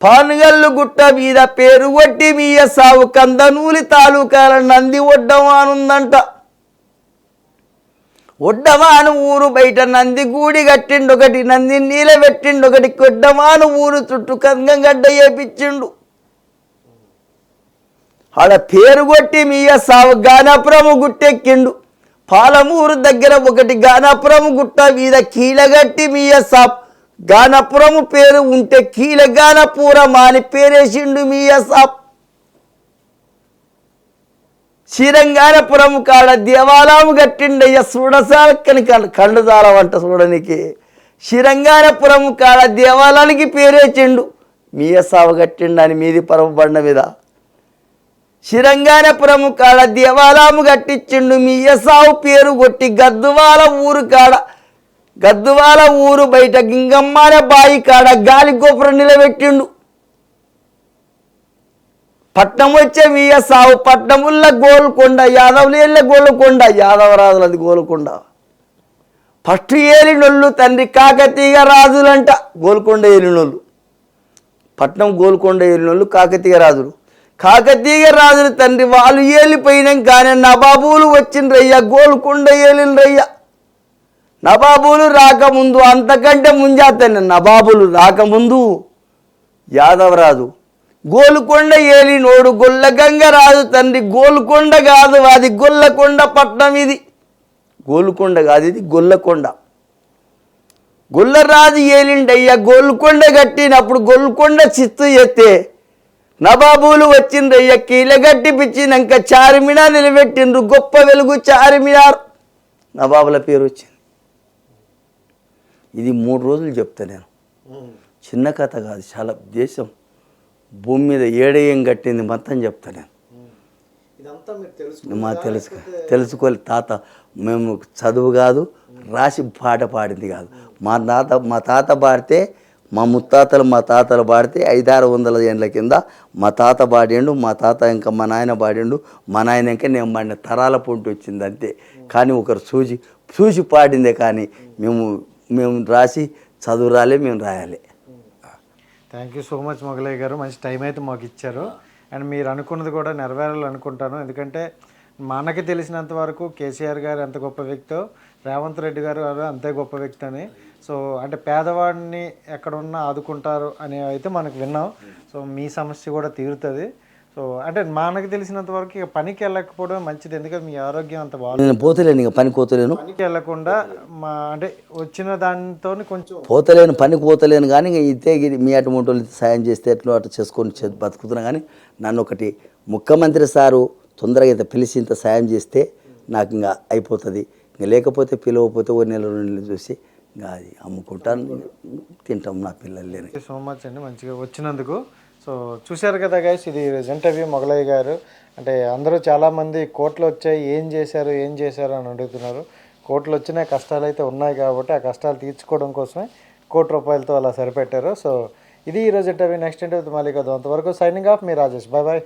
పానుగల్లు గుట్ట మీద పేరు కొట్టి మీయ సావు, కందనూలి తాలూకాల నంది ఒడ్డం అనుందంట. ఒడ్డమాను ఊరు బయట నంది గూడి కట్టిండు ఒకటి, నంది నీల పెట్టిండు ఒకటి, కొడ్డమాను ఊరు చుట్టూ కంగంగడ్డ వేపించిండు. ఆడ పేరు కొట్టి మీయ సావు గానాపురము గుట్టెక్కిండు. పాలమూరు దగ్గర ఒకటి గానాపురము గుట్ట మీద కీలగట్టి మీయ సాప్ గానాపురము పేరు ఉంటే కీలగానపురం అని పేరేసిండు మీయ సాప్. శ్రీరంగానపురం కాడ దేవాలయం కట్టిండయ్య చూడసాలక్కని కండుదాలం అంట చూడనికి. శ్రీరంగానపురం కాడ దేవాలయానికి పేరేచిండు మీయ సావ కట్టిండని మీది పరమ బండ మీద. శ్రీరంగానపురం కాడ దేవాలయం కట్టించిండు మీయ సావు పేరు కొట్టి గద్దువాల ఊరు కాడ గద్దువాల ఊరు బయట గింగమ్మాన బాయి కాడ గాలి గోపురం నిలబెట్టిండు. పట్నం వచ్చే మీయ సావు పట్నముల్ల గోల్కొండ, యాదవులేళ్ళ గోల్కొండ, యాదవరాజులది గోల్కొండ. ఫస్ట్ ఏలినోళ్ళు తండ్రి కాకతీయ రాజులంట. గోల్కొండ ఏలినోళ్ళు, పట్నం గోల్కొండ ఏలినోళ్ళు కాకతీయ రాజులు. కాకతీయ రాజుల తండ్రి వాళ్ళు ఏలిపోయినాం కానీ నవాబులు వచ్చిండ్రయ్య, గోల్కొండ ఏలిండ్రయ్య. నవాబులు రాకముందు అంతకంటే ముంజాతనే, నవాబులు రాకముందు యాదవరాజు గోల్కొండ ఏలినోడు గొల్లగంగరాజు తండ్రి. గోల్కొండ కాదు అది గొల్లకొండ పట్నం, ఇది గోల్కొండ కాదు ఇది గొల్లకొండ. గొల్లరాజు ఏలిండయ్య గోల్కొండ కట్టినప్పుడు గోల్కొండ చిత్తు ఎత్తే నవాబులు వచ్చిండ్రయ్య. కీలగట్టి పిచ్చినాక చార్మినార్ నిలబెట్టిండ్రు, గొప్ప వెలుగు చార్మినార్. నవాబుల పేరు వచ్చింది. ఇది 3 రోజులు చెప్తా నేను, చిన్న కథ కాదు, చాలా దేశం భూమి మీద ఏడేయం కట్టింది మొత్తం చెప్తా నేను. మా తెలుసుకోలే తాత, మేము చదువు కాదు రాసి పాట పాడింది కాదు. మా తాత పాడితే మా ముత్తాతలు మా తాతలు పాడితే 500-600 ఏళ్ళ కింద మా తాత పాడిండు, మా తాత ఇంకా మా నాయన పాడిండు, మా నాయన ఇంకా నేను పాడిన తరాల పొంటి వచ్చింది అంతే. కానీ ఒకరు చూసి పాడిందే కానీ మేము రాసి చదువు రాలే, మేము రాయాలి. Thank you so much Mogalaiah గారు, మంచి టైం అయితే మాకు ఇచ్చారు. అండ్ మీరు అనుకున్నది కూడా నెరవేరాలనుకుంటాను. ఎందుకంటే మనకి తెలిసినంత వరకు కేసీఆర్ గారు ఎంత గొప్ప వ్యక్తో, రేవంత్ రెడ్డి గారు అంతే గొప్ప వ్యక్తి అని. సో అంటే పేదవాడిని ఎక్కడున్నా ఆదుకుంటారు అని అయితే మనకు విన్నాం. సో మీ సమస్య కూడా తీరుతుంది. సో అంటే మనకు తెలిసినంత వరకు ఇక పనికి వెళ్ళకపోవడం మంచిది, ఎందుకంటే మీ ఆరోగ్యం అంత బాగుంది. నేను పోతలేను, ఇక పనికి పోతలేను, పనికి వెళ్ళకుండా అంటే వచ్చిన దానితో కొంచెం పోతలేను, పనికి పోతలేను. కానీ ఇదే మీ అటువంటి సాయం చేస్తే ఎట్లా అటు చేసుకొని బతుకుతున్నా. కానీ నన్ను ఒకటి ముఖ్యమంత్రి సారు తొందరగా ఇంత పిలిచి ఇంత సాయం చేస్తే నాకు ఇంకా అయిపోతుంది. ఇంకా లేకపోతే పిలవకపోతే 1 నెల 2 నెలలు చూసి ఇంకా అది అమ్ముకుంటాను, తింటాం నా పిల్లలు. లేని సో మచ్ అండి మంచిగా వచ్చినందుకు. సో చూశారు కదా గైస్, ఇది ఇంటర్వ్యూ మొగలయ్య గారు. అంటే అందరూ చాలామంది కోట్లు వచ్చాయి ఏం చేశారు అని అడుగుతున్నారు. కోట్లు వచ్చినాయి, కష్టాలు అయితే ఉన్నాయి కాబట్టి ఆ కష్టాలు తీర్చుకోవడం కోసమే ₹1,00,00,000 అలా సరిపెట్టారు. సో ఇది ఈరోజు ఇంటర్వ్యూ. నెక్స్ట్ ఇంటర్వ్యూ మళ్ళీ కదా, అంతవరకు సైనింగ్ ఆఫ్, మీ రాజేష్. Bye bye.